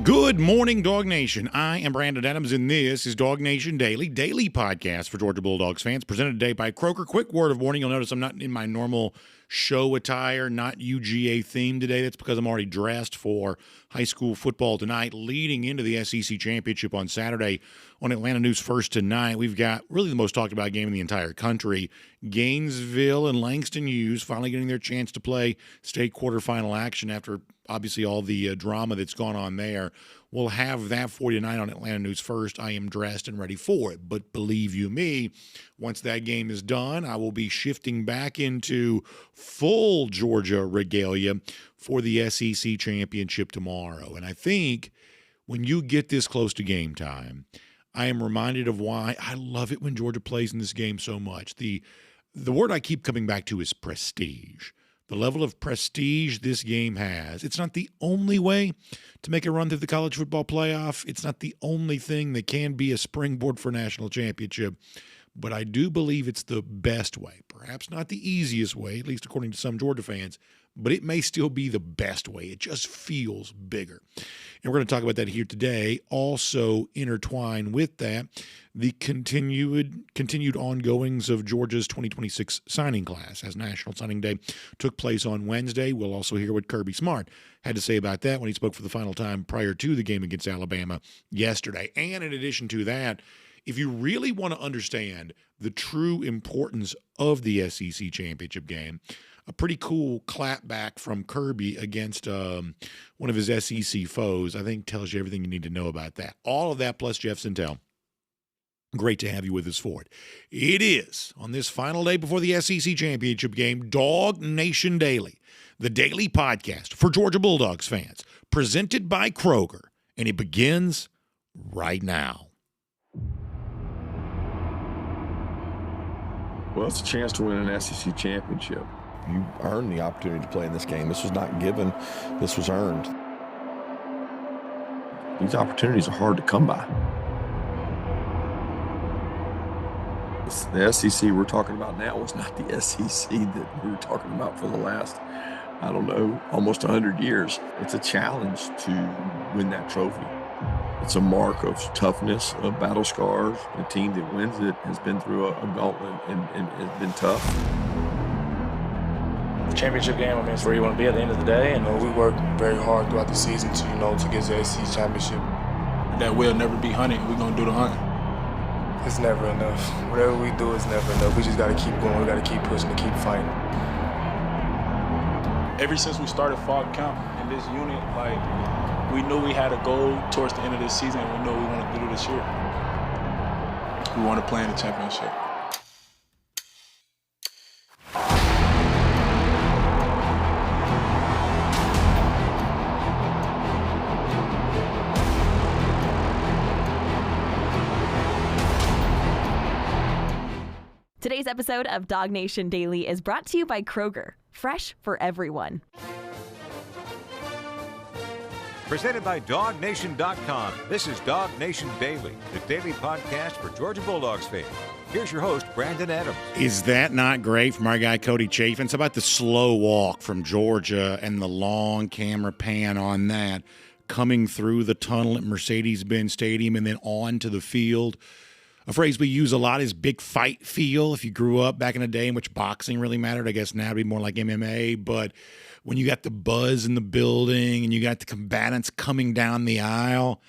Good morning, DawgNation. I am Brandon Adams, and this is DawgNation Daily, daily podcast for Georgia Bulldogs fans, presented today by Kroger. Quick word of warning, you'll notice I'm not in my normal show attire, not UGA themed today. That's because I'm already dressed for high school football tonight, leading into the SEC Championship on Saturday on Atlanta News First tonight. We've got really the most talked about game in the entire country. Gainesville and Langston Hughes finally getting their chance to play state quarterfinal action after obviously all the drama that's gone on there. We'll have that for you tonight on Atlanta News First. I am dressed and ready for it. But believe you me, once that game is done, I will be shifting back into full Georgia regalia for the SEC Championship tomorrow. And I think when you get this close to game time, I am reminded of why I love it when Georgia plays in this game so much. The word I keep coming back to is prestige. The level of prestige this game has. It's not the only way to make a run through the college football playoff. It's not the only thing that can be a springboard for a national championship. But I do believe it's the best way. Perhaps not the easiest way, at least according to some Georgia fans, but it may still be the best way. It just feels bigger. And we're going to talk about that here today. Also intertwined with that, the continued ongoings of Georgia's 2026 signing class, as National Signing Day took place on Wednesday. We'll also hear what Kirby Smart had to say about that when he spoke for the final time prior to the game against Alabama yesterday. And in addition to that, if you really want to understand the true importance of the SEC championship game, a pretty cool clapback from Kirby against one of his SEC foes, I think tells you everything you need to know about that. All of that plus Jeff Sentell. Great to have you with us for it. It is, on this final day before the SEC championship game, DawgNation Daily, the daily podcast for Georgia Bulldogs fans, presented by Kroger, and it begins right now. Well, it's a chance to win an SEC championship. You earned the opportunity to play in this game. This was not given. This was earned. These opportunities are hard to come by. The SEC we're talking about now was not the SEC that we were talking about for the last, almost 100 years. It's a challenge to win that trophy. It's a mark of toughness, of battle scars. The team that wins it has been through a gauntlet and has been tough. The championship game, it's where you want to be at the end of the day. And we work very hard throughout the season to get the SEC championship. That we'll never be hunting. We're going to do the hunting. It's never enough. Whatever we do is never enough. We just got to keep going. We got to keep pushing and keep fighting. Ever since we started fall camp in this unit, we knew we had a goal towards the end of this season. We knew we wanted to do this year. We want to play in the championship. Today's episode of DawgNation Daily is brought to you by Kroger, fresh for everyone. Presented by DawgNation.com. This is DawgNation Daily, the daily podcast for Georgia Bulldogs fans. Here's your host, Brandon Adams. Is that not great from our guy Cody Chaffin? It's about the slow walk from Georgia and the long camera pan on that, coming through the tunnel at Mercedes-Benz Stadium and then on to the field. A phrase we use a lot is big fight feel. If you grew up back in the day in which boxing really mattered, I guess now it'd be more like MMA. But when you got the buzz in the building and you got the combatants coming down the aisle,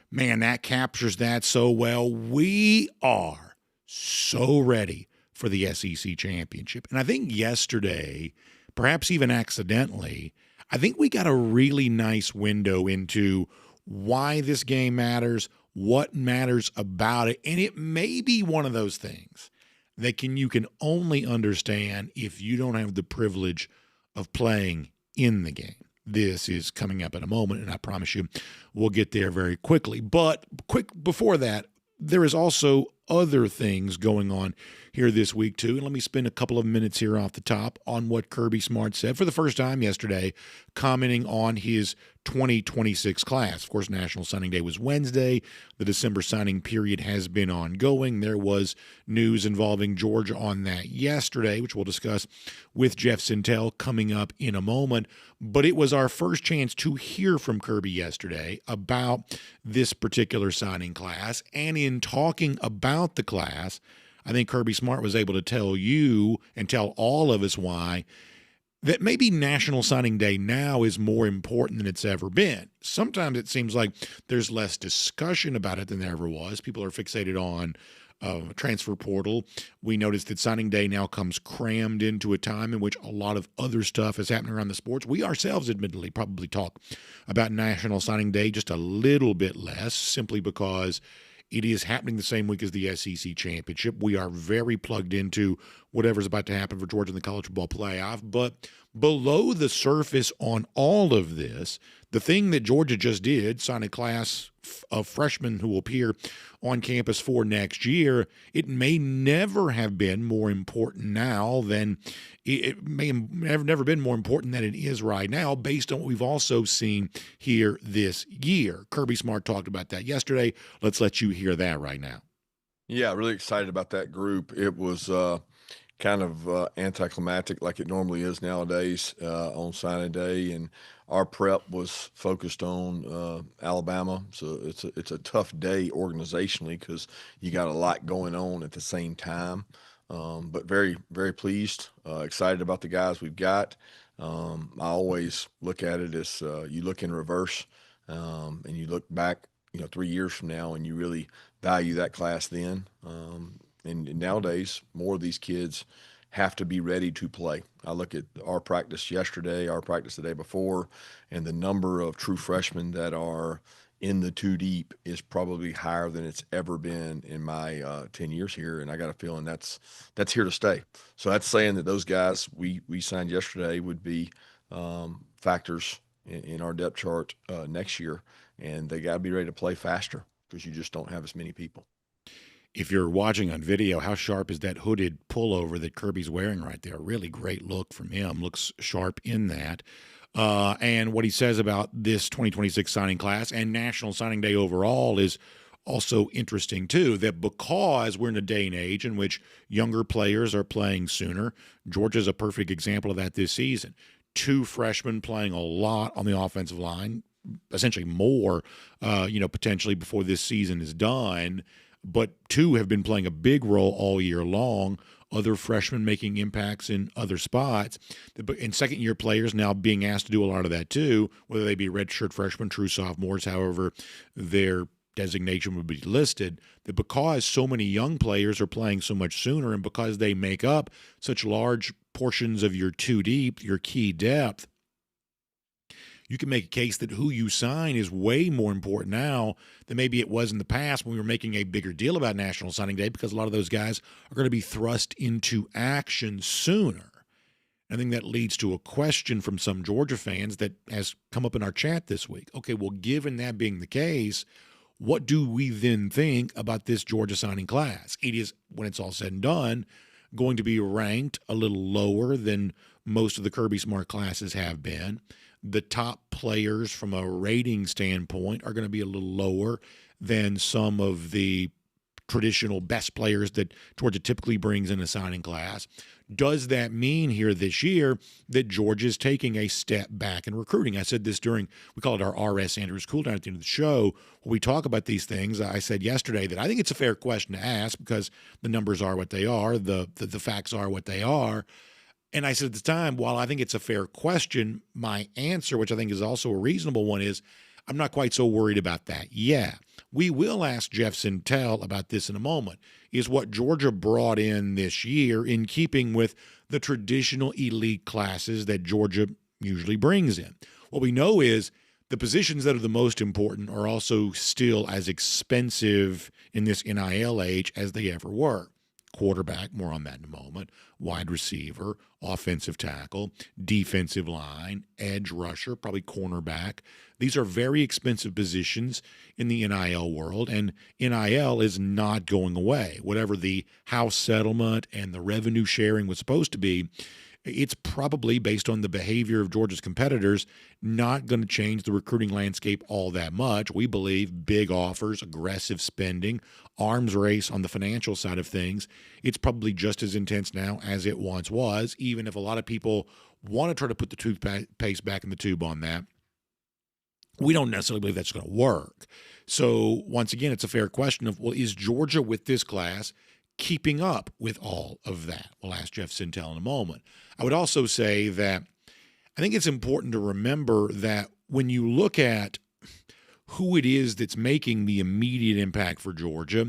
man, that captures that so well. We are so ready for the SEC championship. And I think yesterday, perhaps even accidentally, I think we got a really nice window into why this game matters, what matters about it. And it may be one of those things that you can only understand if you don't have the privilege of playing in the game. This is coming up in a moment, and I promise you we'll get there very quickly. But quick before that, there is also other things going on here this week, too. And let me spend a couple of minutes here off the top on what Kirby Smart said for the first time yesterday, commenting on his 2026 class. Of course, National Signing Day was Wednesday. The December signing period has been ongoing. There was news involving Georgia on that yesterday, which we'll discuss with Jeff Sentell coming up in a moment. But it was our first chance to hear from Kirby yesterday about this particular signing class. And in talking about the class, I think Kirby Smart was able to tell you and tell all of us why that maybe National Signing Day now is more important than it's ever been. Sometimes it seems like there's less discussion about it than there ever was. People are fixated on transfer portal. We noticed that signing day now comes crammed into a time in which a lot of other stuff is happening around the sports. We ourselves, admittedly, probably talk about National Signing Day just a little bit less, simply because it is happening the same week as the SEC championship. We are very plugged into whatever's about to happen for Georgia in the college football playoff. But below the surface on all of this, the thing that Georgia just did, sign a class of freshmen who will appear on campus for next year, it may never have been more important now than it may have never been more important than it is right now, based on what we've also seen here this year. Kirby Smart talked about that yesterday. Let's let you hear that right now. Yeah, really excited about that group. It was kind of anticlimactic like it normally is nowadays on signing day, and our prep was focused on Alabama. So it's a tough day organizationally because you got a lot going on at the same time. But very, very pleased, excited about the guys we've got. I always look at it as you look in reverse and you look back, 3 years from now, and you really value that class then. And nowadays, more of these kids have to be ready to play. I look at our practice yesterday, our practice the day before, and the number of true freshmen that are in the two deep is probably higher than it's ever been in my 10 years here. And I got a feeling that's here to stay. So that's saying that those guys we signed yesterday would be factors in our depth chart next year. And they got to be ready to play faster because you just don't have as many people. If you're watching on video, how sharp is that hooded pullover that Kirby's wearing right there? Really great look from him. Looks sharp in that. And what he says about this 2026 signing class and National Signing Day overall is also interesting, too, that because we're in a day and age in which younger players are playing sooner, Georgia's a perfect example of that this season. 2 freshmen playing a lot on the offensive line, essentially more, potentially before this season is done. But 2 have been playing a big role all year long, other freshmen making impacts in other spots, and second-year players now being asked to do a lot of that too, whether they be redshirt freshmen, true sophomores, however their designation would be listed, that because so many young players are playing so much sooner and because they make up such large portions of your two deep, your key depth, you can make a case that who you sign is way more important now than maybe it was in the past when we were making a bigger deal about National Signing Day, because a lot of those guys are going to be thrust into action sooner. I think that leads to a question from some Georgia fans that has come up in our chat this week. Okay, well, given that being the case, what do we then think about this Georgia signing class? It is, when it's all said and done, going to be ranked a little lower than most of the Kirby Smart classes have been. The top players from a rating standpoint are going to be a little lower than some of the traditional best players that Georgia typically brings in a signing class. Does that mean here this year that Georgia is taking a step back in recruiting? I said this during, we call it our R.S. Andrews cool down at the end of the show. When we talk about these things, I said yesterday that I think it's a fair question to ask because the numbers are what they are, the facts are what they are. And I said at the time, while I think it's a fair question, my answer, which I think is also a reasonable one, is I'm not quite so worried about that. Yeah, we will ask Jeff Sentell about this in a moment. Is what Georgia brought in this year in keeping with the traditional elite classes that Georgia usually brings in? What we know is the positions that are the most important are also still as expensive in this NIL age as they ever were. quarterback, more on that in a moment, wide receiver, offensive tackle, defensive line, edge rusher, probably cornerback. These are very expensive positions in the NIL world, and NIL is not going away. Whatever the house settlement and the revenue sharing was supposed to be, it's probably, based on the behavior of Georgia's competitors, not going to change the recruiting landscape all that much. We believe big offers, aggressive spending, arms race on the financial side of things. It's probably just as intense now as it once was, even if a lot of people want to try to put the toothpaste back in the tube on that. We don't necessarily believe that's going to work. So once again, it's a fair question of, well, is Georgia with this class keeping up with all of that? We'll ask Jeff Sentell in a moment. I would also say that I think it's important to remember that when you look at who it is that's making the immediate impact for Georgia,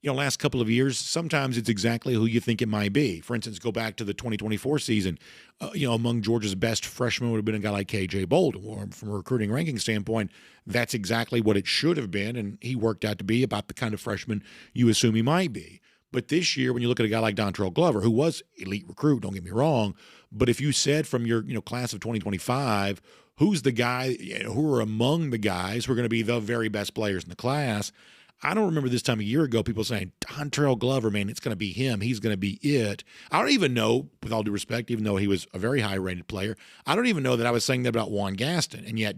last couple of years, sometimes it's exactly who you think it might be. For instance, go back to the 2024 season. Among Georgia's best freshmen would have been a guy like K.J. Bolden. From a recruiting ranking standpoint, that's exactly what it should have been, and he worked out to be about the kind of freshman you assume he might be. But this year, when you look at a guy like Dontrell Glover, who was elite recruit, don't get me wrong, but if you said from your class of 2025, who's the guy, who are among the guys who are going to be the very best players in the class, I don't remember this time a year ago people saying, Dontrell Glover, man, it's going to be him. He's going to be it. I don't even know, with all due respect, even though he was a very high-rated player, I don't even know that I was saying that about Juan Gaston. And yet,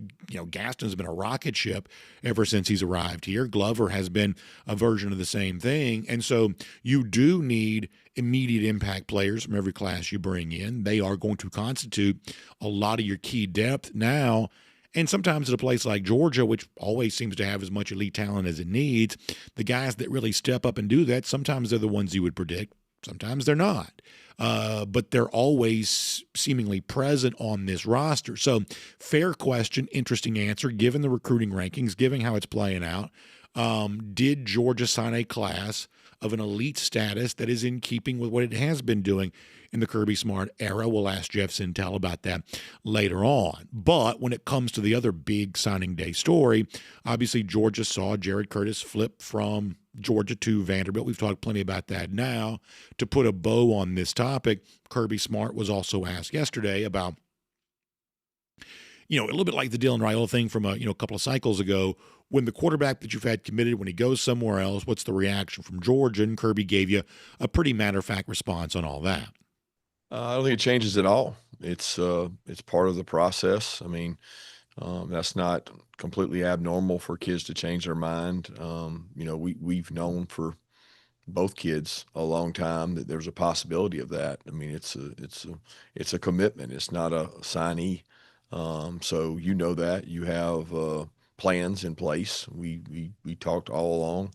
Gaston's been a rocket ship ever since he's arrived here. Glover has been a version of the same thing. And so you do need immediate impact players from every class you bring in. They are going to constitute a lot of your key depth now. And sometimes at a place like Georgia, which always seems to have as much elite talent as it needs, the guys that really step up and do that, sometimes they're the ones you would predict. Sometimes they're not. But they're always seemingly present on this roster. So fair question, interesting answer, given the recruiting rankings, given how it's playing out. Did Georgia sign a class of an elite status that is in keeping with what it has been doing in the Kirby Smart era? We'll ask Jeff Sentell about that later on. But when it comes to the other big signing day story, obviously Georgia saw Jared Curtis flip from Georgia to Vanderbilt. We've talked plenty about that now. To put a bow on this topic, Kirby Smart was also asked yesterday about, a little bit like the Dylan Raiola thing from a couple of cycles ago. When the quarterback that you've had committed, when he goes somewhere else, what's the reaction from Georgia? And Kirby gave you a pretty matter-of-fact response on all that. I don't think it changes at all. It's part of the process. I mean, that's not completely abnormal for kids to change their mind. We've known for both kids a long time that there's a possibility of that. I mean, it's a commitment. It's not a signee. So that you have plans in place. We talked all along,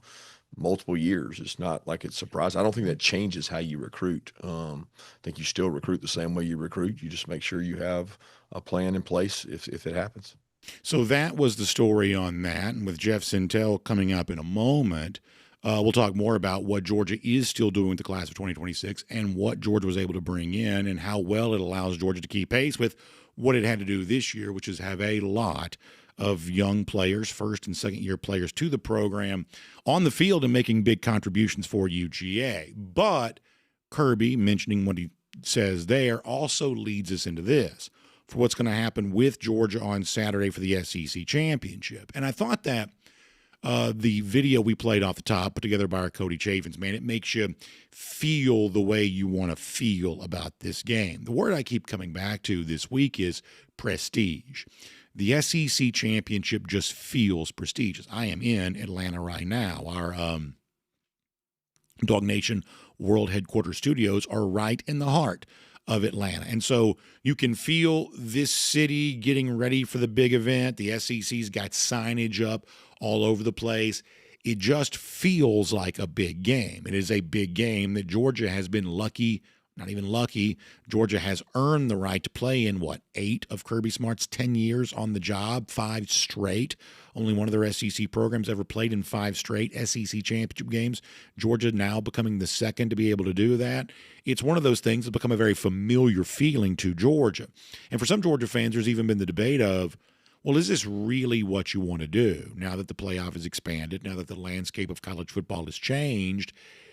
multiple years. It's not like it's surprising. I don't think that changes how you recruit. I think you still recruit the same way you recruit. You just make sure you have a plan in place if it happens. So that was the story on that. And with Jeff Sentell coming up in a moment, we'll talk more about what Georgia is still doing with the class of 2026 and what Georgia was able to bring in and how well it allows Georgia to keep pace with what it had to do this year, which is have a lot of young players, first and second year players to the program on the field and making big contributions for UGA. But Kirby, mentioning what he says there, also leads us into this for what's going to happen with Georgia on Saturday for the SEC championship. And I thought that the video we played off the top, put together by our Cody Chafins, man, it makes you feel the way you want to feel about this game. The word I keep coming back to this week is prestige. The SEC championship just feels prestigious. I am in Atlanta right now. Our DawgNation World Headquarters studios are right in the heart of Atlanta. And so you can feel this city getting ready for the big event. The SEC's got signage up all over the place. It just feels like a big game. It is a big game that Georgia has been lucky, not even lucky. Georgia has earned the right to play in, 8 of Kirby Smart's 10 years on the job, 5 straight. Only one of their SEC programs ever played in 5 straight SEC championship games. Georgia now becoming the second to be able to do that. It's one of those things that's become a very familiar feeling to Georgia. And for some Georgia fans, there's even been the debate of, well, is this really what you want to do now that the playoff is expanded, now that the landscape of college football has changed?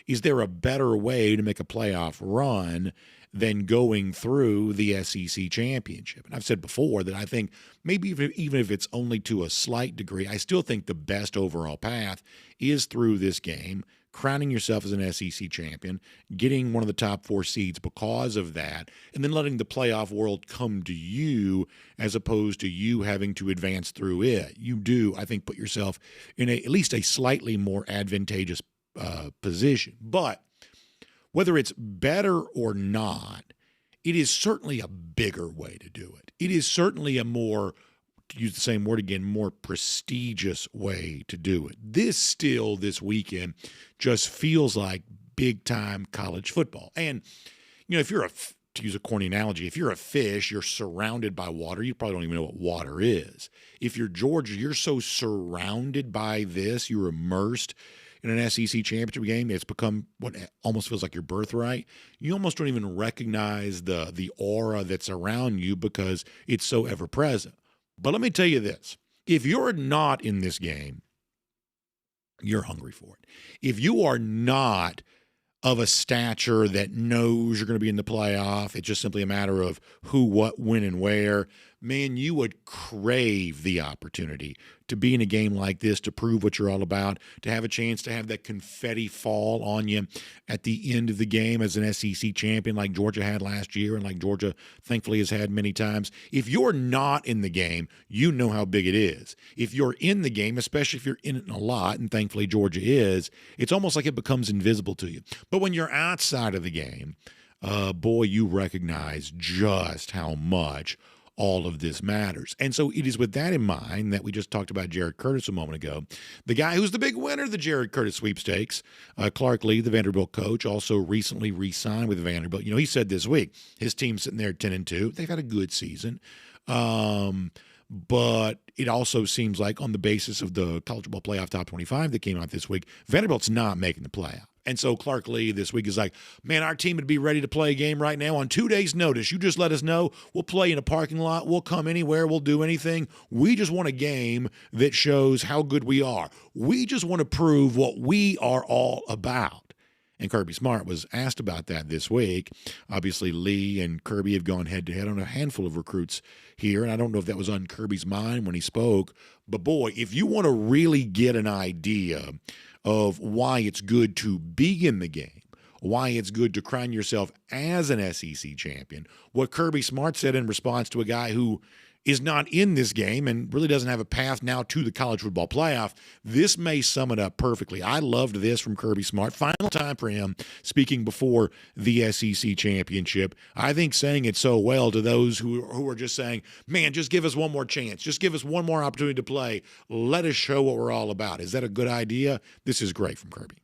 is there a better way to make a playoff run than going through the SEC championship? And I've said before that I think maybe even if it's only to a slight degree, I still think the best overall path is through this game, crowning yourself as an SEC champion, getting one of the top 4 seeds because of that, and then letting the playoff world come to you as opposed to you having to advance through it. You do, I think, put yourself in at least a slightly more advantageous position. But whether it's better or not, it is certainly a bigger way to do it. It is certainly a more, to use the same word again, more prestigious way to do it. This weekend just feels like big-time college football. And, if you're to use a corny analogy, if you're a fish, you're surrounded by water. You probably don't even know what water is. If you're Georgia, you're so surrounded by this, you're immersed in an SEC championship game, it's become what almost feels like your birthright. You almost don't even recognize the aura that's around you because it's so ever-present. But let me tell you this. If you're not in this game, you're hungry for it. If you are not of a stature that knows you're going to be in the playoff, it's just simply a matter of who, what, when, and where, man, you would crave the opportunity to be in a game like this, to prove what you're all about, to have a chance to have that confetti fall on you at the end of the game as an SEC champion like Georgia had last year and like Georgia thankfully has had many times. If you're not in the game, you know how big it is. If you're in the game, especially if you're in it a lot, and thankfully Georgia is, it's almost like it becomes invisible to you. But when you're outside of the game, boy, you recognize just how much all of this matters. And so it is with that in mind that we just talked about Jared Curtis a moment ago. The guy who's the big winner of the Jared Curtis sweepstakes, Clark Lee, the Vanderbilt coach, also recently re-signed with Vanderbilt. He said this week, his team's sitting there at 10-2. They've had a good season. But it also seems like on the basis of the college football playoff top 25 that came out this week, Vanderbilt's not making the playoff. And so Clark Lee this week is like, man, our team would be ready to play a game right now on 2 days' notice. You just let us know. We'll play in a parking lot. We'll come anywhere. We'll do anything. We just want a game that shows how good we are. We just want to prove what we are all about. And Kirby Smart was asked about that this week. Obviously, Lee and Kirby have gone head-to-head on a handful of recruits here, and I don't know if that was on Kirby's mind when he spoke. But, boy, if you want to really get an idea of why it's good to be in the game, why it's good to crown yourself as an SEC champion, what Kirby Smart said in response to a guy who is not in this game and really doesn't have a path now to the college football playoff, this may sum it up perfectly. I loved this from Kirby Smart. Final time for him speaking before the SEC championship. I think saying it so well to those who are just saying, man, just give us one more chance. Just give us one more opportunity to play. Let us show what we're all about. Is that a good idea? This is great from Kirby.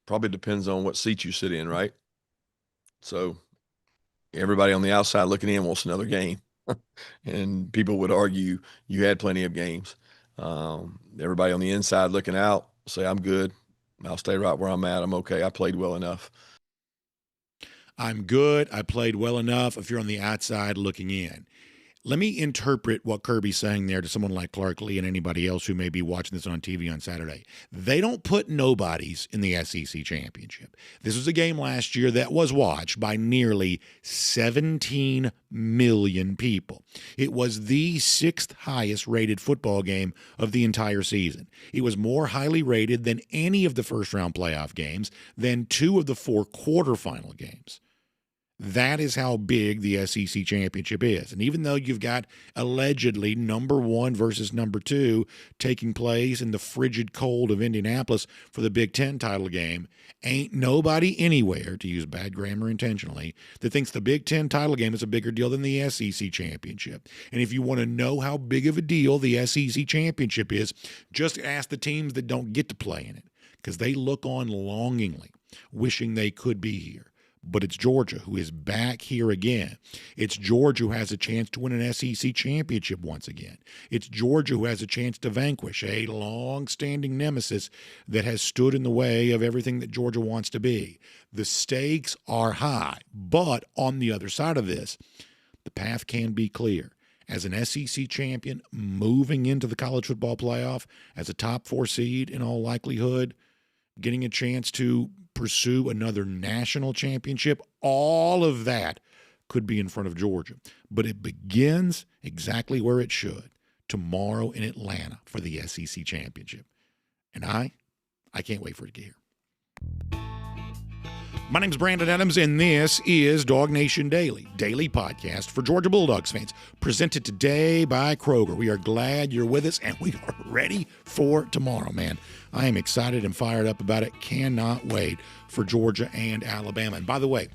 Probably depends on what seat you sit in, right? So everybody on the outside looking in wants another game. And people would argue you had plenty of games. Everybody on the inside looking out say, I'm good. I'll stay right where I'm at. I'm okay. I played well enough. I'm good. I played well enough. If you're on the outside looking in. Let me interpret what Kirby's saying there to someone like Clark Lee and anybody else who may be watching this on TV on Saturday. They don't put nobodies in the SEC championship. This was a game last year that was watched by nearly 17 million people. It was the sixth highest rated football game of the entire season. It was more highly rated than any of the first round playoff games, than 2 of the 4 quarterfinal games. That is how big the SEC championship is. And even though you've got allegedly number 1 versus number 2 taking place in the frigid cold of Indianapolis for the Big Ten title game, ain't nobody anywhere, to use bad grammar intentionally, that thinks the Big Ten title game is a bigger deal than the SEC championship. And if you want to know how big of a deal the SEC championship is, just ask the teams that don't get to play in it, because they look on longingly, wishing they could be here. But it's Georgia who is back here again. It's Georgia who has a chance to win an SEC championship once again. It's Georgia who has a chance to vanquish a long-standing nemesis that has stood in the way of everything that Georgia wants to be. The stakes are high, but on the other side of this, the path can be clear. As an SEC champion moving into the college football playoff as a top 4 seed in all likelihood, getting a chance to pursue another national championship, all of that could be in front of Georgia. But it begins exactly where it should, tomorrow in Atlanta for the SEC championship. And I can't wait for it to get here. My name's Brandon Adams, and this is DawgNation Daily, daily podcast for Georgia Bulldogs fans, presented today by Kroger. We are glad you're with us, and we are ready for tomorrow, man. I am excited and fired up about it. Cannot wait for Georgia and Alabama. And by the way,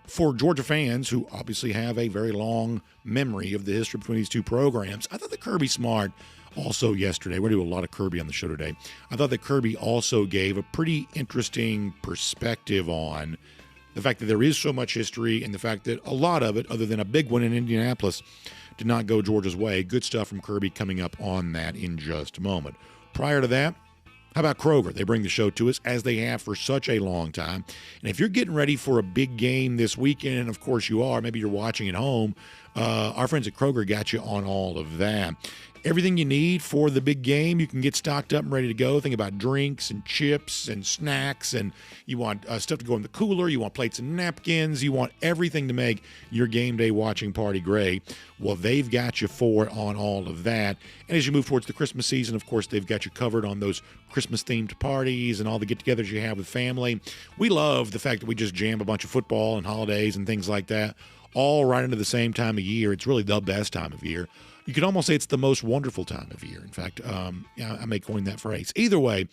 for Georgia fans who obviously have a very long memory of the history between these two programs, I thought that Kirby Smart also yesterday, we're going to do a lot of Kirby on the show today, I thought that Kirby also gave a pretty interesting perspective on the fact that there is so much history and the fact that a lot of it, other than a big one in Indianapolis, did not go Georgia's way. Good stuff from Kirby coming up on that in just a moment. Prior to that, how about Kroger? They bring the show to us as they have for such a long time. And if you're getting ready for a big game this weekend, and of course you are, maybe you're watching at home, our friends at Kroger got you on all of that. Everything you need for the big game, you can get stocked up and ready to go. Think about drinks and chips and snacks, and you want stuff to go in the cooler. You want plates and napkins. You want everything to make your game day watching party great. Well, they've got you for it on all of that. And as you move towards the Christmas season, of course, they've got you covered on those Christmas-themed parties and all the get-togethers you have with family. We love the fact that we just jam a bunch of football and holidays and things like that all right into the same time of year. It's really the best time of year. You could almost say it's the most wonderful time of year. In fact, I may coin that phrase. Either way,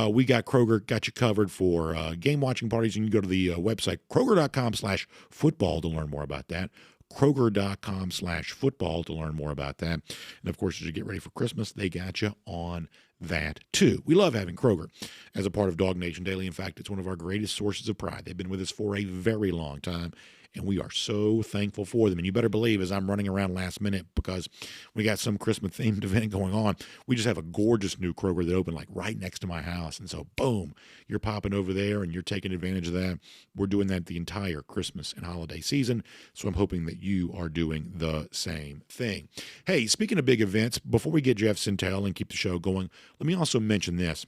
we got Kroger, got you covered for game watching parties. You can go to the website, Kroger.com/football to learn more about that. Kroger.com/football to learn more about that. And of course, as you get ready for Christmas, they got you on that too. We love having Kroger as a part of DawgNation Daily. In fact, it's one of our greatest sources of pride. They've been with us for a very long time, and we are so thankful for them. And you better believe, as I'm running around last minute because we got some Christmas-themed event going on, we just have a gorgeous new Kroger that opened like right next to my house. And so, boom, you're popping over there and you're taking advantage of that. We're doing that the entire Christmas and holiday season, so I'm hoping that you are doing the same thing. Hey, speaking of big events, before we get Jeff Sentell and keep the show going, let me also mention this.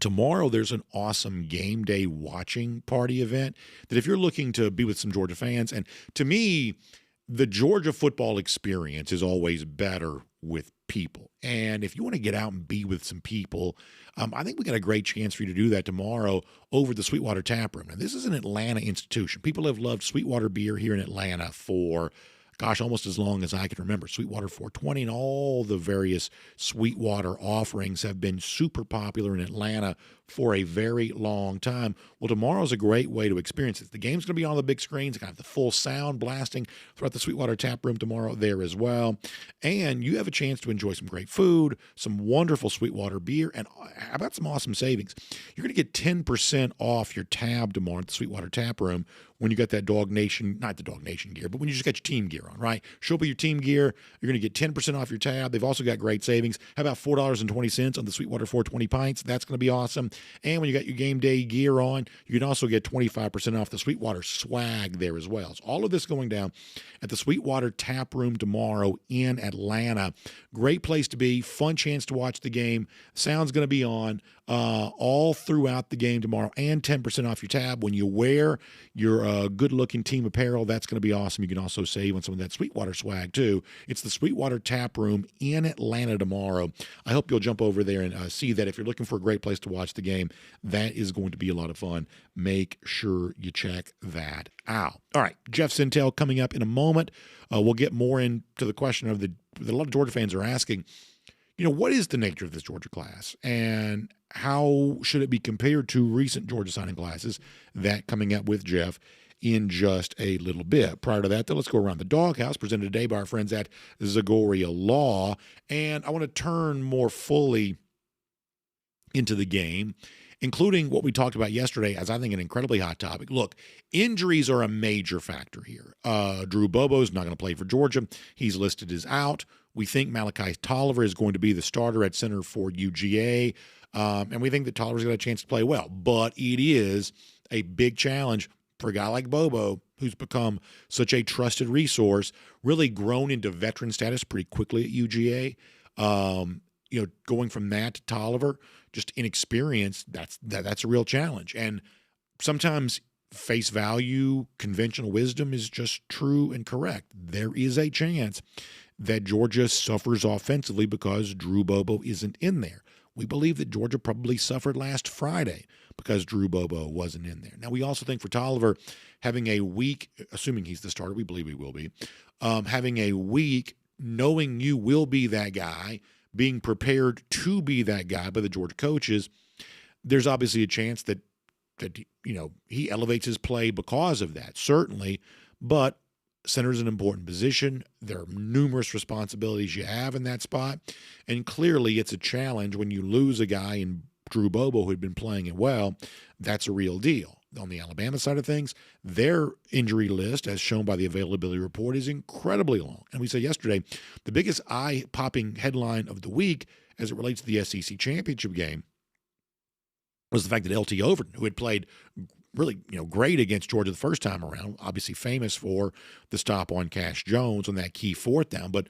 Tomorrow, there's an awesome game day watching party event that if you're looking to be with some Georgia fans, and to me, the Georgia football experience is always better with people. And if you want to get out and be with some people, I think we got a great chance for you to do that tomorrow over the Sweetwater Tap Room. Now, this is an Atlanta institution. People have loved Sweetwater beer here in Atlanta for almost as long as I can remember. Sweetwater 420 and all the various Sweetwater offerings have been super popular in Atlanta for a very long time. Well, tomorrow's a great way to experience it. The game's going to be on the big screens. It's going to have the full sound blasting throughout the Sweetwater Tap Room tomorrow there as well. And you have a chance to enjoy some great food, some wonderful Sweetwater beer, and how about some awesome savings? You're going to get 10% off your tab tomorrow at the Sweetwater Tap Room when you got that DawgNation, not the DawgNation gear, but when you just got your team gear on, right? Show up with your team gear. You're going to get 10% off your tab. They've also got great savings. How about $4.20 on the Sweetwater 420 pints? That's going to be awesome. And when you got your game day gear on, you can also get 25% off the Sweetwater swag there as well. So all of this going down at the Sweetwater Tap Room tomorrow in Atlanta. Great place to be. Fun chance to watch the game. Sound's going to be on all throughout the game tomorrow, and 10% off your tab. When you wear your good-looking team apparel, that's going to be awesome. You can also save on some of that Sweetwater swag, too. It's the Sweetwater Tap Room in Atlanta tomorrow. I hope you'll jump over there and see that. If you're looking for a great place to watch the game, that is going to be a lot of fun. Make sure you check that out. All right, Jeff Sentell coming up in a moment. We'll get more into the question of that a lot of Georgia fans are asking, what is the nature of this Georgia class, and how should it be compared to recent Georgia signing classes? That coming up with Jeff in just a little bit. Prior to that, though, let's go around the doghouse, presented today by our friends at Zagoria Law. And I want to turn more fully into the game, including what we talked about yesterday as I think an incredibly hot topic. Look, injuries are a major factor here. Drew Bobo's not going to play for Georgia. He's listed as out. We think Malachi Tolliver is going to be the starter at center for UGA, and we think that Tolliver's got a chance to play well. But it is a big challenge for a guy like Bobo, who's become such a trusted resource, really grown into veteran status pretty quickly at UGA. going from that to Tolliver, just inexperience, that's a real challenge. And sometimes face value, conventional wisdom is just true and correct. There is a chance that Georgia suffers offensively because Drew Bobo isn't in there. We believe that Georgia probably suffered last Friday because Drew Bobo wasn't in there. Now, we also think for Tolliver, having a week, assuming he's the starter, we believe he will be, having a week knowing you will be that guy, being prepared to be that guy by the Georgia coaches, there's obviously a chance that he elevates his play because of that, certainly. But center's an important position. There are numerous responsibilities you have in that spot, and clearly it's a challenge when you lose a guy in Drew Bobo who had been playing it well. That's a real deal. On the Alabama side of things, their injury list, as shown by the availability report, is incredibly long. And we said yesterday, the biggest eye-popping headline of the week as it relates to the SEC championship game was the fact that LT Overton, who had played really great against Georgia the first time around, obviously famous for the stop on Cash Jones on that key fourth down, but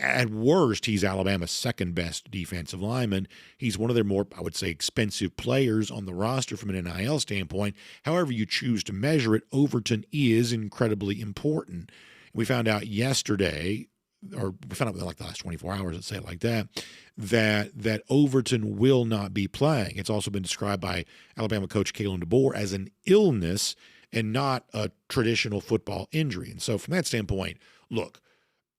at worst, he's Alabama's second best defensive lineman. He's one of their more, I would say, expensive players on the roster from an NIL standpoint. However you choose to measure it, Overton is incredibly important. We found out yesterday, or we found out within like the last 24 hours, let's say it like that, that Overton will not be playing. It's also been described by Alabama coach Kalen DeBoer as an illness and not a traditional football injury. And so from that standpoint, look,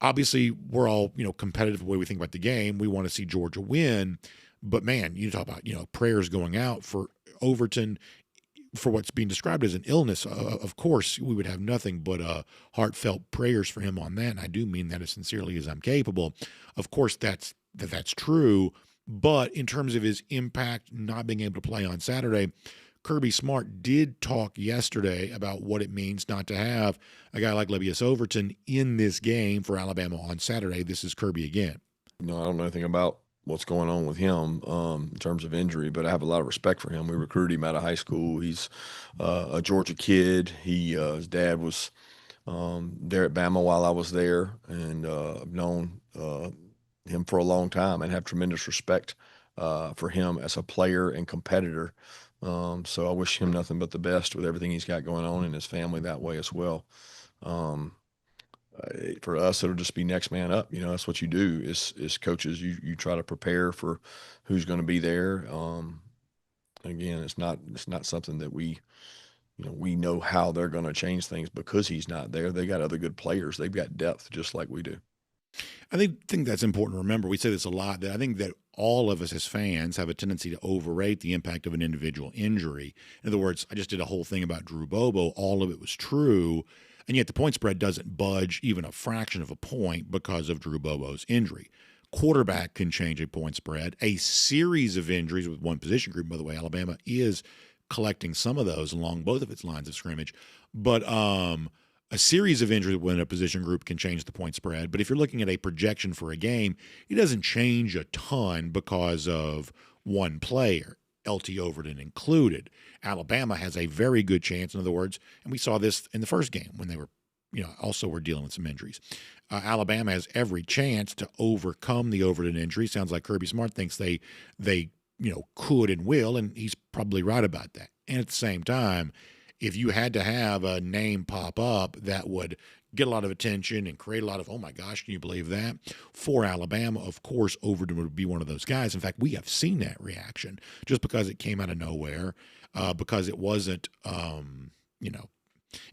obviously, we're all, competitive the way we think about the game. We want to see Georgia win. But, man, you talk about, prayers going out for Overton for what's being described as an illness. Of course, we would have nothing but heartfelt prayers for him on that. And I do mean that as sincerely as I'm capable. Of course, that's true. But in terms of his impact not being able to play on Saturday, Kirby Smart did talk yesterday about what it means not to have a guy like Levius Overton in this game for Alabama on Saturday. This is Kirby again. No, I don't know anything about what's going on with him in terms of injury, but I have a lot of respect for him. We recruited him out of high school. He's a Georgia kid. His dad was there at Bama while I was there, and I've known him for a long time and have tremendous respect for him as a player and competitor. So I wish him nothing but the best with everything he's got going on and his family that way as well. For us, it'll just be next man up. That's what you do is coaches. You try to prepare for who's going to be there. Again, it's not something that we know how they're going to change things because he's not there. They got other good players. They've got depth just like we do. I think that's important to remember. We say this a lot, that I think that all of us as fans have a tendency to overrate the impact of an individual injury. In other words, I just did a whole thing about Drew Bobo. All of it was true, and yet the point spread doesn't budge even a fraction of a point because of Drew Bobo's injury. Quarterback can change a point spread. A series of injuries with one position group, by the way, Alabama is collecting some of those along both of its lines of scrimmage. But a series of injuries within a position group can change the point spread. But if you're looking at a projection for a game, it doesn't change a ton because of one player, LT Overton included. Alabama has a very good chance, in other words, and we saw this in the first game when they were, also were dealing with some injuries. Alabama has every chance to overcome the Overton injury. Sounds like Kirby Smart thinks they could and will, and he's probably right about that. And at the same time, if you had to have a name pop up that would get a lot of attention and create a lot of, oh my gosh, can you believe that? For Alabama, of course, Overton would be one of those guys. In fact, we have seen that reaction just because it came out of nowhere, because it wasn't, it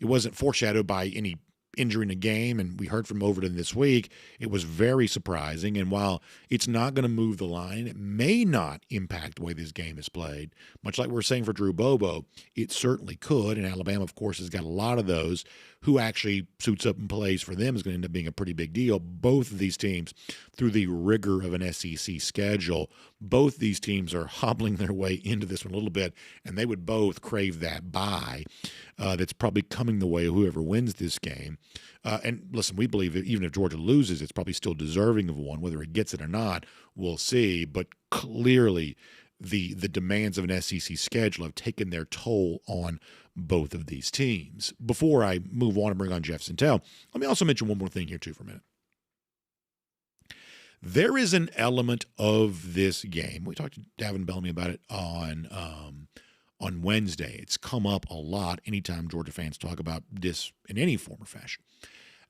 wasn't foreshadowed by any injury in a game, and we heard from Overton this week. It was very surprising, and while it's not going to move the line, it may not impact the way this game is played, much like we're saying for Drew Bobo, it certainly could, and Alabama, of course, has got a lot of those. Who actually suits up and plays for them is going to end up being a pretty big deal. Both of these teams, through the rigor of an SEC schedule, both these teams are hobbling their way into this one a little bit, and they would both crave that bye that's probably coming the way of whoever wins this game. And listen, we believe that even if Georgia loses, it's probably still deserving of one. Whether it gets it or not, we'll see. But clearly, the demands of an SEC schedule have taken their toll on both of these teams. Before I move on and bring on Jeff Sentell, let me also mention one more thing here, too, for a minute. There is an element of this game. We talked to Davin Bellamy about it on Wednesday. It's come up a lot anytime Georgia fans talk about this in any form or fashion.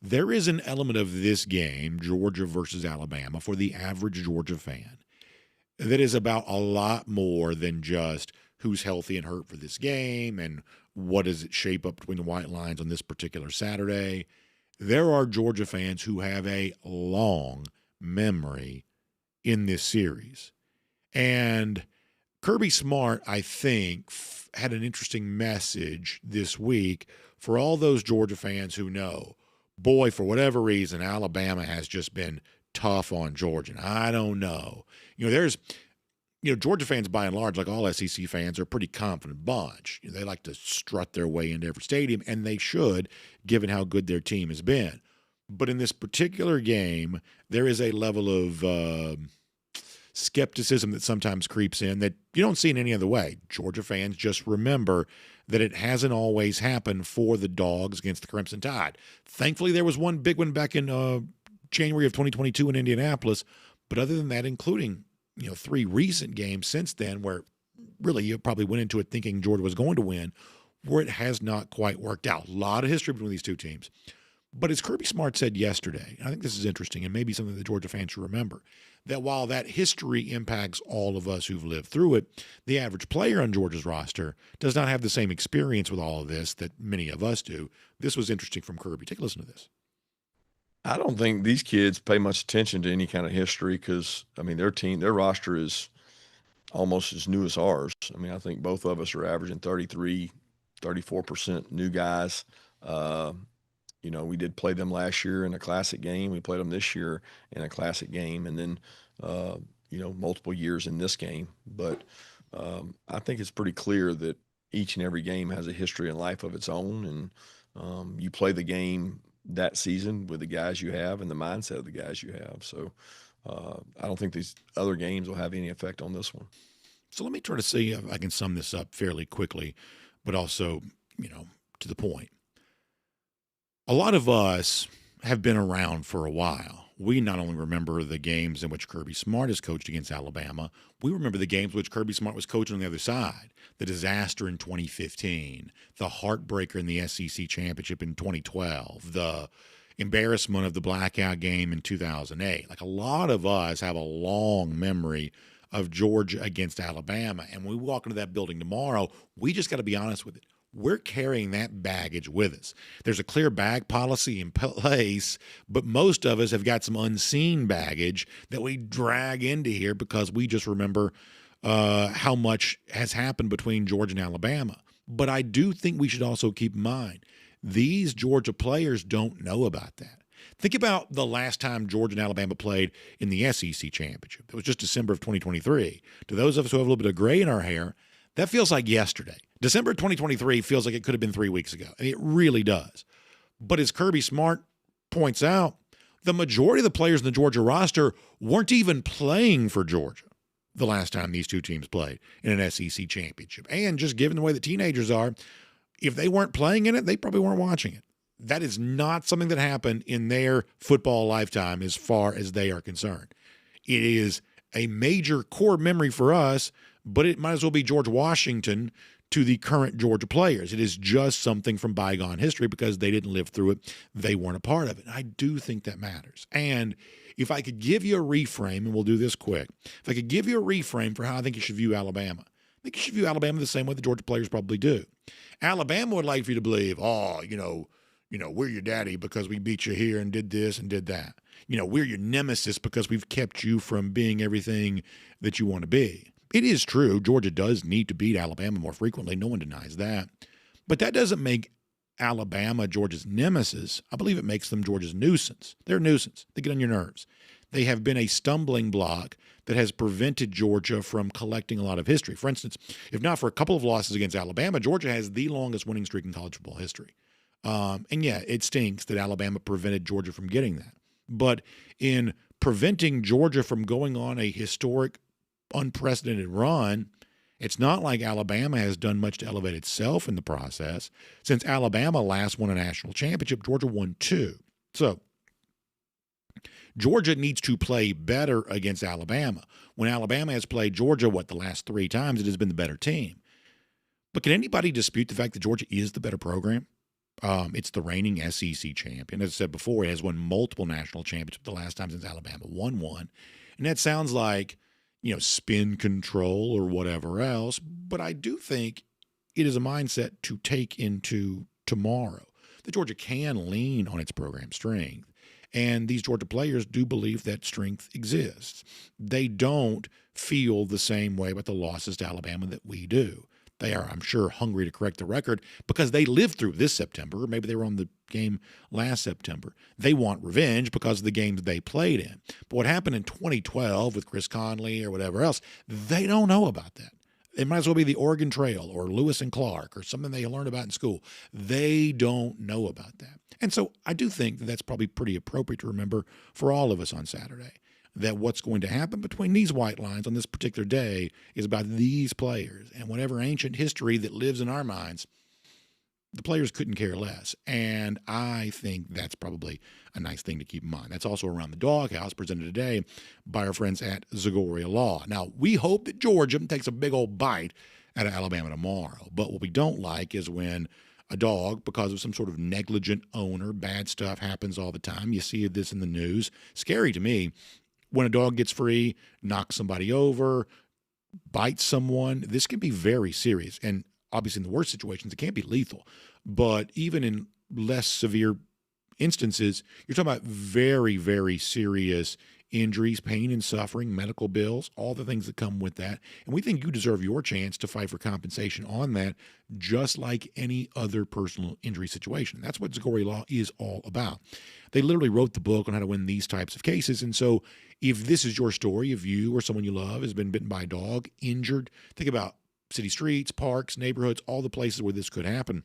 There is an element of this game, Georgia versus Alabama, for the average Georgia fan that is about a lot more than just who's healthy and hurt for this game and what does it shape up between the white lines on this particular Saturday. There are Georgia fans who have a long memory in this series. And Kirby Smart, I think, had an interesting message this week for all those Georgia fans who know, boy, for whatever reason, Alabama has just been tough on Georgia. And I don't know. Georgia fans, by and large, like all SEC fans, are a pretty confident bunch. They like to strut their way into every stadium, and they should, given how good their team has been. But in this particular game, there is a level of skepticism that sometimes creeps in that you don't see in any other way. Georgia fans just remember that it hasn't always happened for the Dogs against the Crimson Tide. Thankfully, there was one big one back in January of 2022 in Indianapolis. But other than that, including 3 recent games since then where really you probably went into it thinking Georgia was going to win, where it has not quite worked out. A lot of history between these two teams. But as Kirby Smart said yesterday, I think this is interesting and maybe something that Georgia fans should remember, that while that history impacts all of us who've lived through it, the average player on Georgia's roster does not have the same experience with all of this that many of us do. This was interesting from Kirby. Take a listen to this. I don't think these kids pay much attention to any kind of history because, their roster is almost as new as ours. I think both of us are averaging 33, 34% new guys. We did play them last year in a classic game. We played them this year in a classic game, and then, multiple years in this game. But I think it's pretty clear that each and every game has a history and life of its own, and you play the game that season with the guys you have and the mindset of the guys you have. So I don't think these other games will have any effect on this one. So let me try to see if I can sum this up fairly quickly, but also, to the point. A lot of us have been around for a while. We not only remember the games in which Kirby Smart has coached against Alabama, we remember the games in which Kirby Smart was coaching on the other side. The disaster in 2015, the heartbreaker in the SEC championship in 2012, the embarrassment of the blackout game in 2008. Like a lot of us have a long memory of Georgia against Alabama. And when we walk into that building tomorrow, we just got to be honest with it. We're carrying that baggage with us. There's a clear bag policy in place, but most of us have got some unseen baggage that we drag into here because we just remember how much has happened between Georgia and Alabama. But I do think we should also keep in mind, these Georgia players don't know about that. Think about the last time Georgia and Alabama played in the SEC championship. It was just December of 2023. To those of us who have a little bit of gray in our hair, that feels like yesterday. December 2023 feels like it could have been 3 weeks ago. It really does. But as Kirby Smart points out, the majority of the players in the Georgia roster weren't even playing for Georgia the last time these two teams played in an SEC championship. And just given the way the teenagers are, if they weren't playing in it, they probably weren't watching it. That is not something that happened in their football lifetime as far as they are concerned. It is a major core memory for us, but it might as well be George Washington to the current Georgia players. It is just something from bygone history because they didn't live through it. They weren't a part of it. I do think that matters. And if I could give you a reframe, and we'll do this quick, if I could give you a reframe for how I think you should view Alabama, I think you should view Alabama the same way the Georgia players probably do. Alabama would like for you to believe, we're your daddy because we beat you here and did this and did that. We're your nemesis because we've kept you from being everything that you want to be. It is true, Georgia does need to beat Alabama more frequently. No one denies that. But that doesn't make Alabama Georgia's nemesis. I believe it makes them Georgia's nuisance. They're a nuisance. They get on your nerves. They have been a stumbling block that has prevented Georgia from collecting a lot of history. For instance, if not for a couple of losses against Alabama, Georgia has the longest winning streak in college football history. And yeah, it stinks that Alabama prevented Georgia from getting that. But in preventing Georgia from going on a historic, unprecedented run, it's not like Alabama has done much to elevate itself in the process. Since Alabama last won a national championship, Georgia won 2. So Georgia needs to play better against Alabama. When Alabama has played Georgia, the last 3 times, it has been the better team. But can anybody dispute the fact that Georgia is the better program? It's the reigning SEC champion. As I said before, it has won multiple national championships the last time since Alabama won one. And that sounds like, spin control or whatever else. But I do think it is a mindset to take into tomorrow that Georgia can lean on its program strength. And these Georgia players do believe that strength exists. They don't feel the same way about the losses to Alabama that we do. They are, I'm sure, hungry to correct the record because they lived through this September, or maybe they were on the game last September. They want revenge because of the games they played in. But what happened in 2012 with Chris Conley or whatever else, they don't know about that. It might as well be the Oregon Trail or Lewis and Clark or something they learned about in school. They don't know about that. And so I do think that that's probably pretty appropriate to remember for all of us on Saturday, that what's going to happen between these white lines on this particular day is about these players. And whatever ancient history that lives in our minds, the players couldn't care less. And I think that's probably a nice thing to keep in mind. That's also around the doghouse, presented today by our friends at Zagoria Law. Now, we hope that Georgia takes a big old bite out of Alabama tomorrow. But what we don't like is when a dog, because of some sort of negligent owner, bad stuff happens all the time. You see this in the news. Scary to me. When a dog gets free, knocks somebody over, bites someone, this can be very serious. And obviously in the worst situations, it can't be lethal. But even in less severe instances, you're talking about very, very serious injuries, pain and suffering, medical bills, all the things that come with that. And we think you deserve your chance to fight for compensation on that, just like any other personal injury situation. That's what Zagoria Law is all about. They literally wrote the book on how to win these types of cases. And so if this is your story, if you or someone you love has been bitten by a dog, injured, think about city streets, parks, neighborhoods, all the places where this could happen.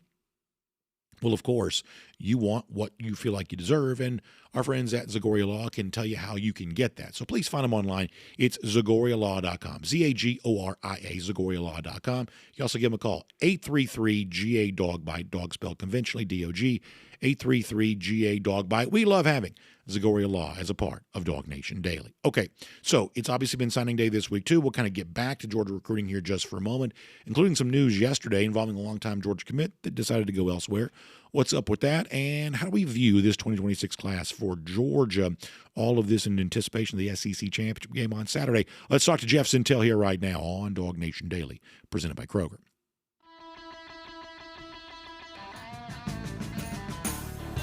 Well, of course, you want what you feel like you deserve, and our friends at Zagoria Law can tell you how you can get that. So please find them online. It's ZagoriaLaw.com, ZAGORIA, ZagoriaLaw.com. You also give them a call, 833-GA-DOG-BITE, dog spelled conventionally, D-O-G, 833-GA-DOG-BITE. We love having Zagoria Law as a part of DawgNation Daily. Okay, so it's obviously been signing day this week, too. We'll kind of get back to Georgia recruiting here just for a moment, including some news yesterday involving a longtime Georgia commit that decided to go elsewhere. What's up with that, and how do we view this 2026 class for Georgia? All of this in anticipation of the SEC championship game on Saturday. Let's talk to Jeff Sentell here right now on DawgNation Daily, presented by Kroger.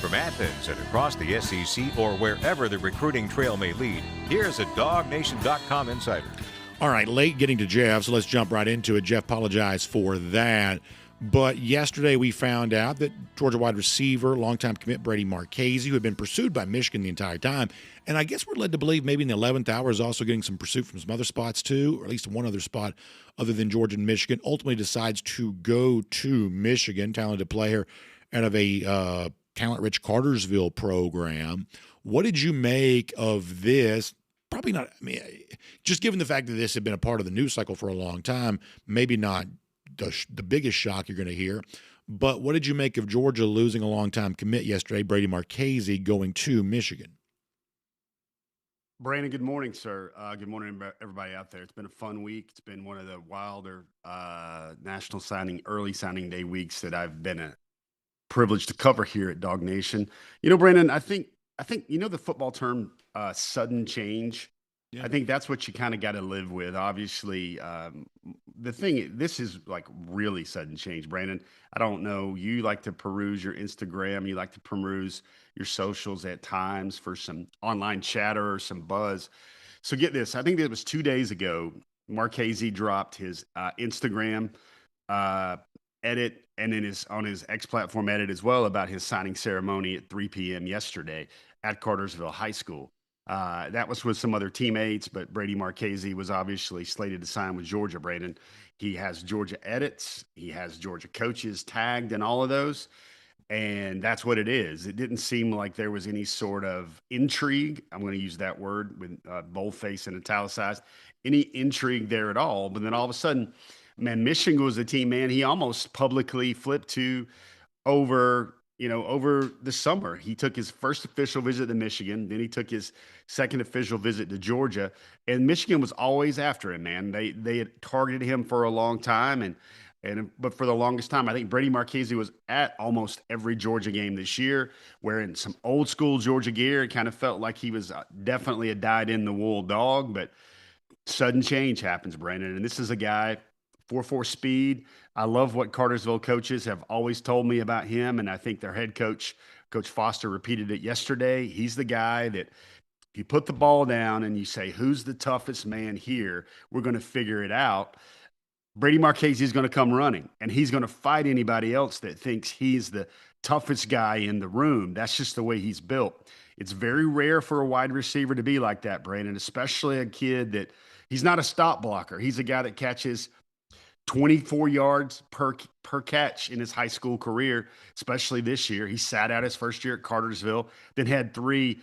From Athens and across the SEC or wherever the recruiting trail may lead, here's a DawgNation.com insider. All right, late getting to Jeff, so let's jump right into it. Jeff, apologize for that. But yesterday we found out that Georgia wide receiver, longtime commit Brady Marchese, who had been pursued by Michigan the entire time, and I guess we're led to believe maybe in the 11th hour is also getting some pursuit from some other spots too, or at least one other spot other than Georgia and Michigan, ultimately decides to go to Michigan, talented player out of a talent-rich Cartersville program. What did you make of this? Probably not, just given the fact that this had been a part of the news cycle for a long time, maybe not the biggest shock you're going to hear. But what did you make of Georgia losing a long-time commit yesterday, Brady Marchese, going to Michigan? Brandon, good morning, sir. Good morning, everybody out there. It's been a fun week. It's been one of the wilder national early signing day weeks that I've been privileged to cover here at DawgNation. Brandon, I think the football term sudden change. Yeah. I think that's what you kind of got to live with. Obviously, this is like really sudden change, Brandon. I don't know. You like to peruse your Instagram. You like to peruse your socials at times for some online chatter or some buzz. So get this. I think it was 2 days ago, Marchese dropped his Instagram edit and then on his X platform edit as well about his signing ceremony at 3 p.m. yesterday at Cartersville High School. That was with some other teammates, but Brady Marchese was obviously slated to sign with Georgia, Brandon. He has Georgia edits. He has Georgia coaches tagged in all of those. And that's what it is. It didn't seem like there was any sort of intrigue. I'm going to use that word with boldface and italicized. Any intrigue there at all. But then all of a sudden, man, Michigan was a team, man. He almost publicly flipped to over over the summer. He took his first official visit to Michigan, then he took his second official visit to Georgia, and Michigan was always after him, man. They had targeted him for a long time, but for the longest time, I think Brady Marchese was at almost every Georgia game this year, wearing some old school Georgia gear. It kind of felt like he was definitely a dyed-in-the-wool dog, but sudden change happens, Brandon. And this is a guy, 4.4 speed. I love what Cartersville coaches have always told me about him. And I think their head coach, Coach Foster, repeated it yesterday. He's the guy that if you put the ball down and you say, who's the toughest man here, we're going to figure it out. Brady Marchese is going to come running, and he's going to fight anybody else that thinks he's the toughest guy in the room. That's just the way he's built. It's very rare for a wide receiver to be like that, Brandon, especially a kid that he's not a stop blocker. He's a guy that catches 24 yards per catch in his high school career, especially this year. He sat out his first year at Cartersville, then had 3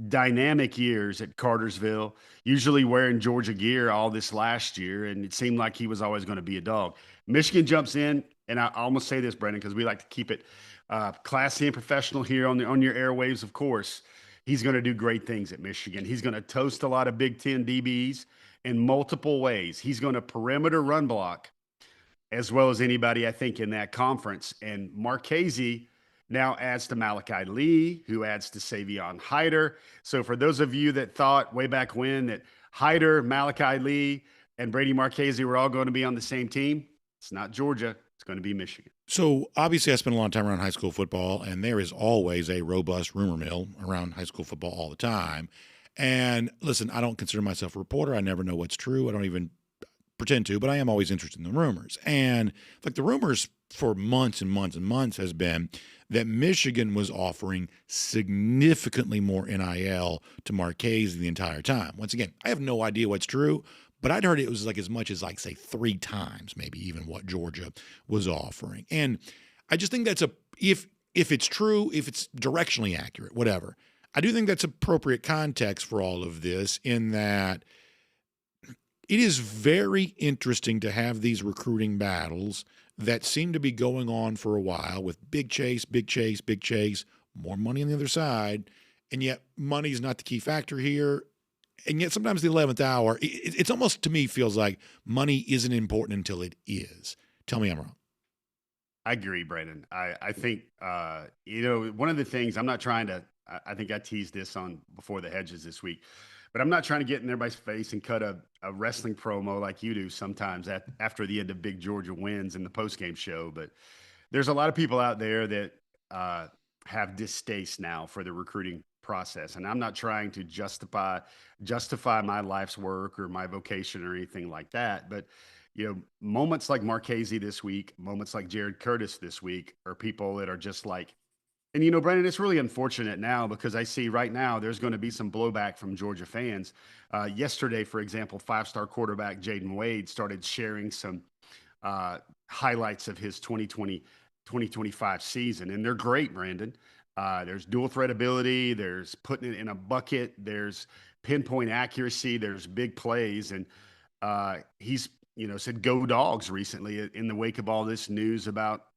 dynamic years at Cartersville, usually wearing Georgia gear all this last year, and it seemed like he was always going to be a dog. Michigan jumps in, and I almost say this, Brendan, because we like to keep it classy and professional here on your airwaves, of course. He's going to do great things at Michigan. He's going to toast a lot of Big Ten DBs in multiple ways. He's going to perimeter run block as well as anybody, I think, in that conference. And Marchese now adds to Malachi Lee, who adds to Savion Hyder. So for those of you that thought way back when that Hyder, Malachi Lee, and Brady Marchese were all going to be on the same team, it's not Georgia. It's going to be Michigan. So obviously I spent a lot of time around high school football, and there is always a robust rumor mill around high school football all the time. And listen, I don't consider myself a reporter. I never know what's true. I don't even pretend to, but I am always interested in the rumors. And like the rumors for months and months and months has been that Michigan was offering significantly more NIL to Marchese the entire time. Once again, I have no idea what's true, but I'd heard it was like as much as like say 3 times maybe even what Georgia was offering. And I just think that's if it's true, if it's directionally accurate, whatever, I do think that's appropriate context for all of this, in that it is very interesting to have these recruiting battles that seem to be going on for a while with big chase, more money on the other side, and yet money is not the key factor here. And yet sometimes the 11th hour, it's almost to me feels like money isn't important until it is. Tell me I'm wrong. I agree, Brandon. I think, one of the things I'm not trying to, I think I teased this on Before the Hedges this week, but I'm not trying to get in everybody's face and cut a wrestling promo like you do sometimes after the end of big Georgia wins in the postgame show. But there's a lot of people out there that have distaste now for the recruiting process. And I'm not trying to justify my life's work or my vocation or anything like that. But, moments like Marchese this week, moments like Jared Curtis this week are people that are just like, and, Brandon, it's really unfortunate now because I see right now there's going to be some blowback from Georgia fans. Yesterday, for example, 5-star quarterback Jaden Wade started sharing some highlights of his 2025 season, and they're great, Brandon. There's dual threat ability, there's putting it in a bucket, there's pinpoint accuracy, there's big plays, and he's, said go Dogs recently in the wake of all this news about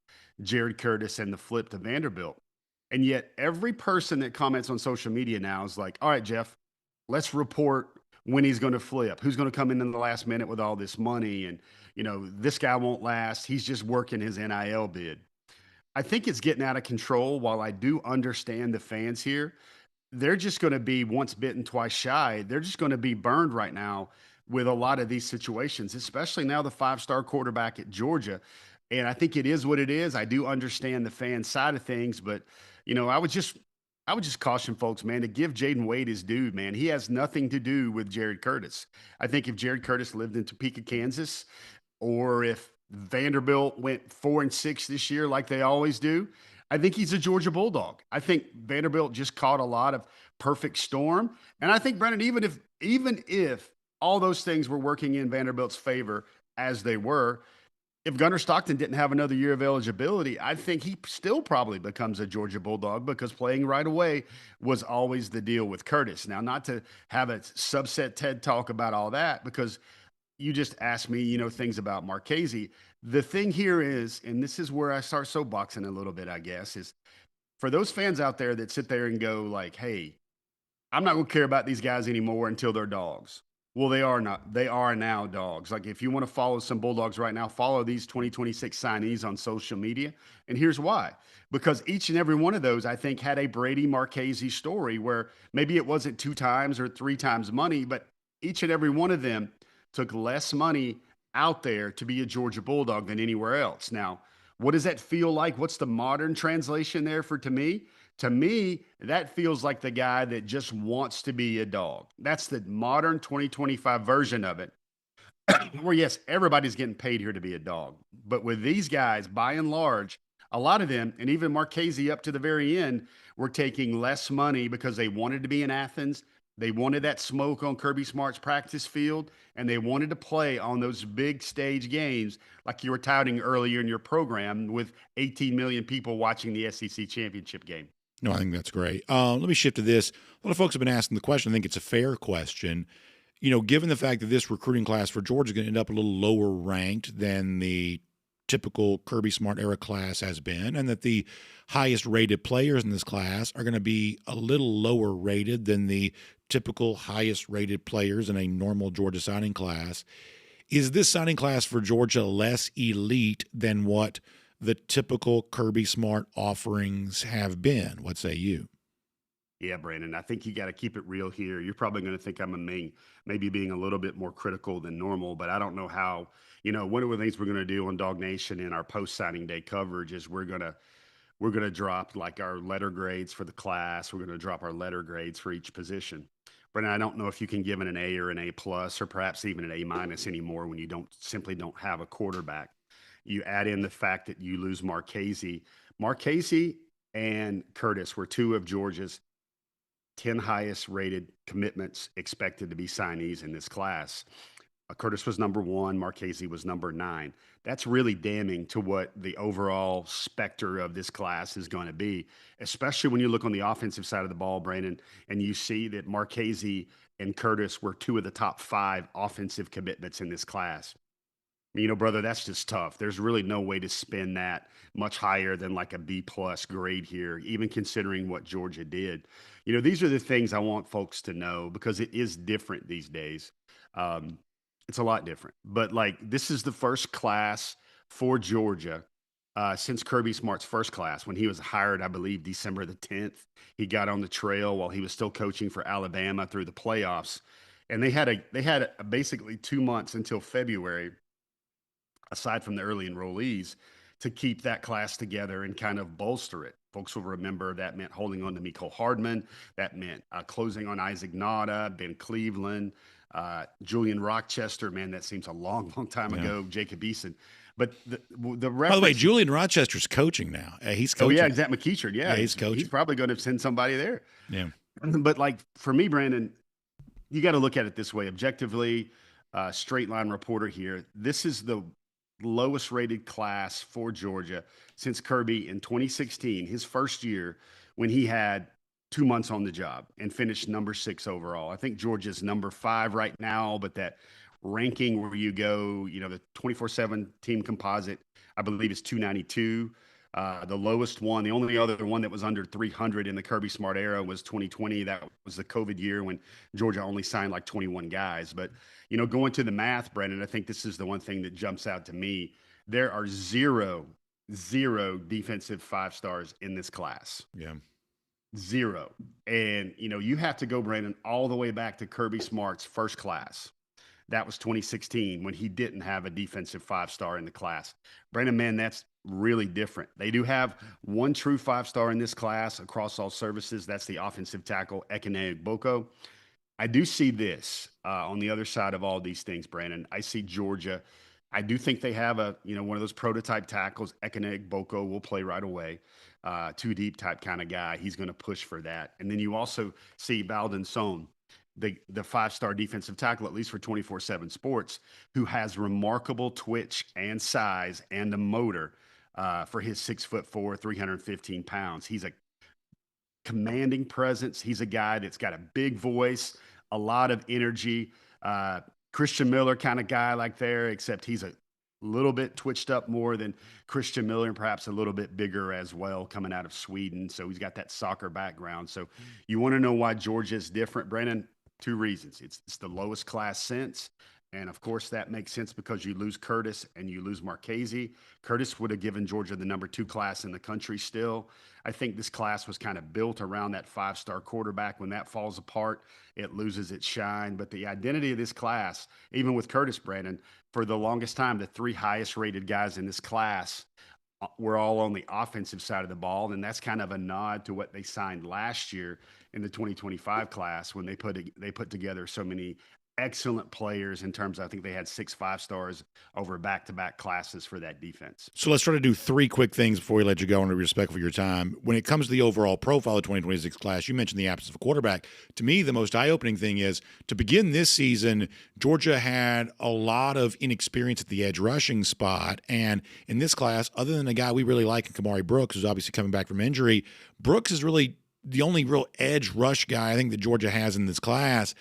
Jared Curtis and the flip to Vanderbilt. And yet every person that comments on social media now is like, all right, Jeff, let's report when he's going to flip, who's going to come in the last minute with all this money. And, this guy won't last. He's just working his NIL bid. I think it's getting out of control. While I do understand the fans here, they're just going to be once bitten, twice shy. They're just going to be burned right now with a lot of these situations, especially now the 5-star quarterback at Georgia. And I think it is what it is. I do understand the fan side of things, but I would just caution folks, man, to give Jaden Wade his due, man. He has nothing to do with Jared Curtis. I think if Jared Curtis lived in Topeka, Kansas, or if Vanderbilt went 4-6 this year like they always do, I think he's a Georgia Bulldog. I think Vanderbilt just caught a lot of perfect storm. And I think, Brennan, even if all those things were working in Vanderbilt's favor as they were, if Gunnar Stockton didn't have another year of eligibility, I think he still probably becomes a Georgia Bulldog because playing right away was always the deal with Curtis. Now, not to have a subset TED talk about all that, because you just asked me, things about Marchese. The thing here is, and this is where I start soapboxing a little bit, I guess, is for those fans out there that sit there and go like, hey, I'm not going to care about these guys anymore until they're dogs. Well, they are not. They are now dogs. Like if you want to follow some Bulldogs right now, follow these 2026 signees on social media. And here's why. Because each and every one of those, I think, had a Brady Marchese story where maybe it wasn't 2 times or 3 times money, but each and every one of them took less money out there to be a Georgia Bulldog than anywhere else. Now, what does that feel like? What's the modern translation there for to me? To me, that feels like the guy that just wants to be a dog. That's the modern 2025 version of it. Where, yes, everybody's getting paid here to be a dog. But with these guys, by and large, a lot of them, and even Marchese up to the very end, were taking less money because they wanted to be in Athens. They wanted that smoke on Kirby Smart's practice field, and they wanted to play on those big stage games like you were touting earlier in your program with 18 million people watching the SEC championship game. No, I think that's great. Let me shift to this. A lot of folks have been asking the question. I think it's a fair question. Given the fact that this recruiting class for Georgia is going to end up a little lower ranked than the typical Kirby Smart era class has been, and that the highest rated players in this class are going to be a little lower rated than the typical highest rated players in a normal Georgia signing class. Is this signing class for Georgia less elite than what the typical Kirby Smart offerings have been? What say you? Yeah, Brandon, I think you got to keep it real here. You're probably going to think I'm maybe being a little bit more critical than normal, but I don't know how. One of the things we're going to do on DawgNation in our post-signing day coverage is we're going to drop like our letter grades for the class. We're going to drop our letter grades for each position. Brandon, I don't know if you can give it an A or an A plus or perhaps even an A minus anymore when you simply don't have a quarterback. You add in the fact that you lose Marchese. Marchese and Curtis were 2 of Georgia's 10 highest rated commitments expected to be signees in this class. Curtis was number 1. Marchese was number 9. That's really damning to what the overall specter of this class is going to be, especially when you look on the offensive side of the ball, Brandon, and you see that Marchese and Curtis were 2 of the top 5 offensive commitments in this class. Brother, that's just tough. There's really no way to spin that much higher than like a B plus grade here, even considering what Georgia did. These are the things I want folks to know because it is different these days. It's a lot different. But this is the first class for Georgia since Kirby Smart's first class when he was hired, I believe, December the 10th. He got on the trail while he was still coaching for Alabama through the playoffs. And they had basically 2 months until February, aside from the early enrollees, to keep that class together and kind of bolster it. Folks will remember that meant holding on to Mecole Hardman. That meant closing on Isaac Nauta, Ben Cleveland, Julian Rochester. Man, that seems a long, long time ago. Jacob Eason. But the reference, by the way, Julian Rochester's coaching now. He's coaching. Oh, yeah, Zach McKeechard. Yeah, he's coaching. He's probably going to send somebody there. Yeah. But for me, Brandon, you got to look at it this way. Objectively, straight line reporter here. This is the lowest rated class for Georgia since Kirby in 2016, his first year when he had 2 months on the job and finished number 6 overall. I think Georgia's number 5 right now, but that ranking where you go, the 24/7 team composite, I believe is 292. The lowest one, the only other one that was under 300 in the Kirby Smart era was 2020. That was the COVID year when Georgia only signed like 21 guys. But, going to the math, Brendan, I think this is the one thing that jumps out to me. There are zero defensive 5 stars in this class. Yeah. 0. And, you have to go, Brandon, all the way back to Kirby Smart's first class. That was 2016 when he didn't have a defensive 5 star in the class. Brandon, man, that's really different. They do have one true 5 star in this class across all services. That's the offensive tackle, Ekene Boko. I do see this on the other side of all these things, Brandon. I see Georgia. I do think they have one of those prototype tackles. Ekene Boko will play right away. 2 deep type kind of guy. He's going to push for that. And then you also see Baldwin Sohn, the 5-star defensive tackle, at least for 24/7 Sports, who has remarkable twitch and size and a motor for his 6'4", 315 pounds. He's a commanding presence. He's a guy that's got a big voice, a lot of energy. Christian Miller kind of guy like there, except he's a little bit twitched up more than Christian Miller, and perhaps a little bit bigger as well, coming out of Sweden. So he's got that soccer background. So you want to know why Georgia is different, Brandon? Two reasons. It's the lowest class since. And of course, that makes sense because you lose Curtis and you lose Marchese. Curtis would have given Georgia the #2 class in the country still. I think this class was kind of built around that 5-star quarterback. When that falls apart, it loses its shine. But the identity of this class, even with Curtis, Brandon, for the longest time, the 3 highest rated guys in this class were all on the offensive side of the ball. And that's kind of a nod to what they signed last year in the 2025 class when they put together so many excellent players in terms of, I think they had 6 5-stars over back-to-back classes for that defense. So let's try to do 3 quick things before we let you go and be respectful of your time. When it comes to the overall profile of the 2026 class, you mentioned the absence of a quarterback. To me, the most eye-opening thing is to begin this season, Georgia had a lot of inexperience at the edge rushing spot. And in this class, other than a guy we really like, Kamari Brooks, who's obviously coming back from injury, Brooks is really the only real edge rush guy I think that Georgia has in this class.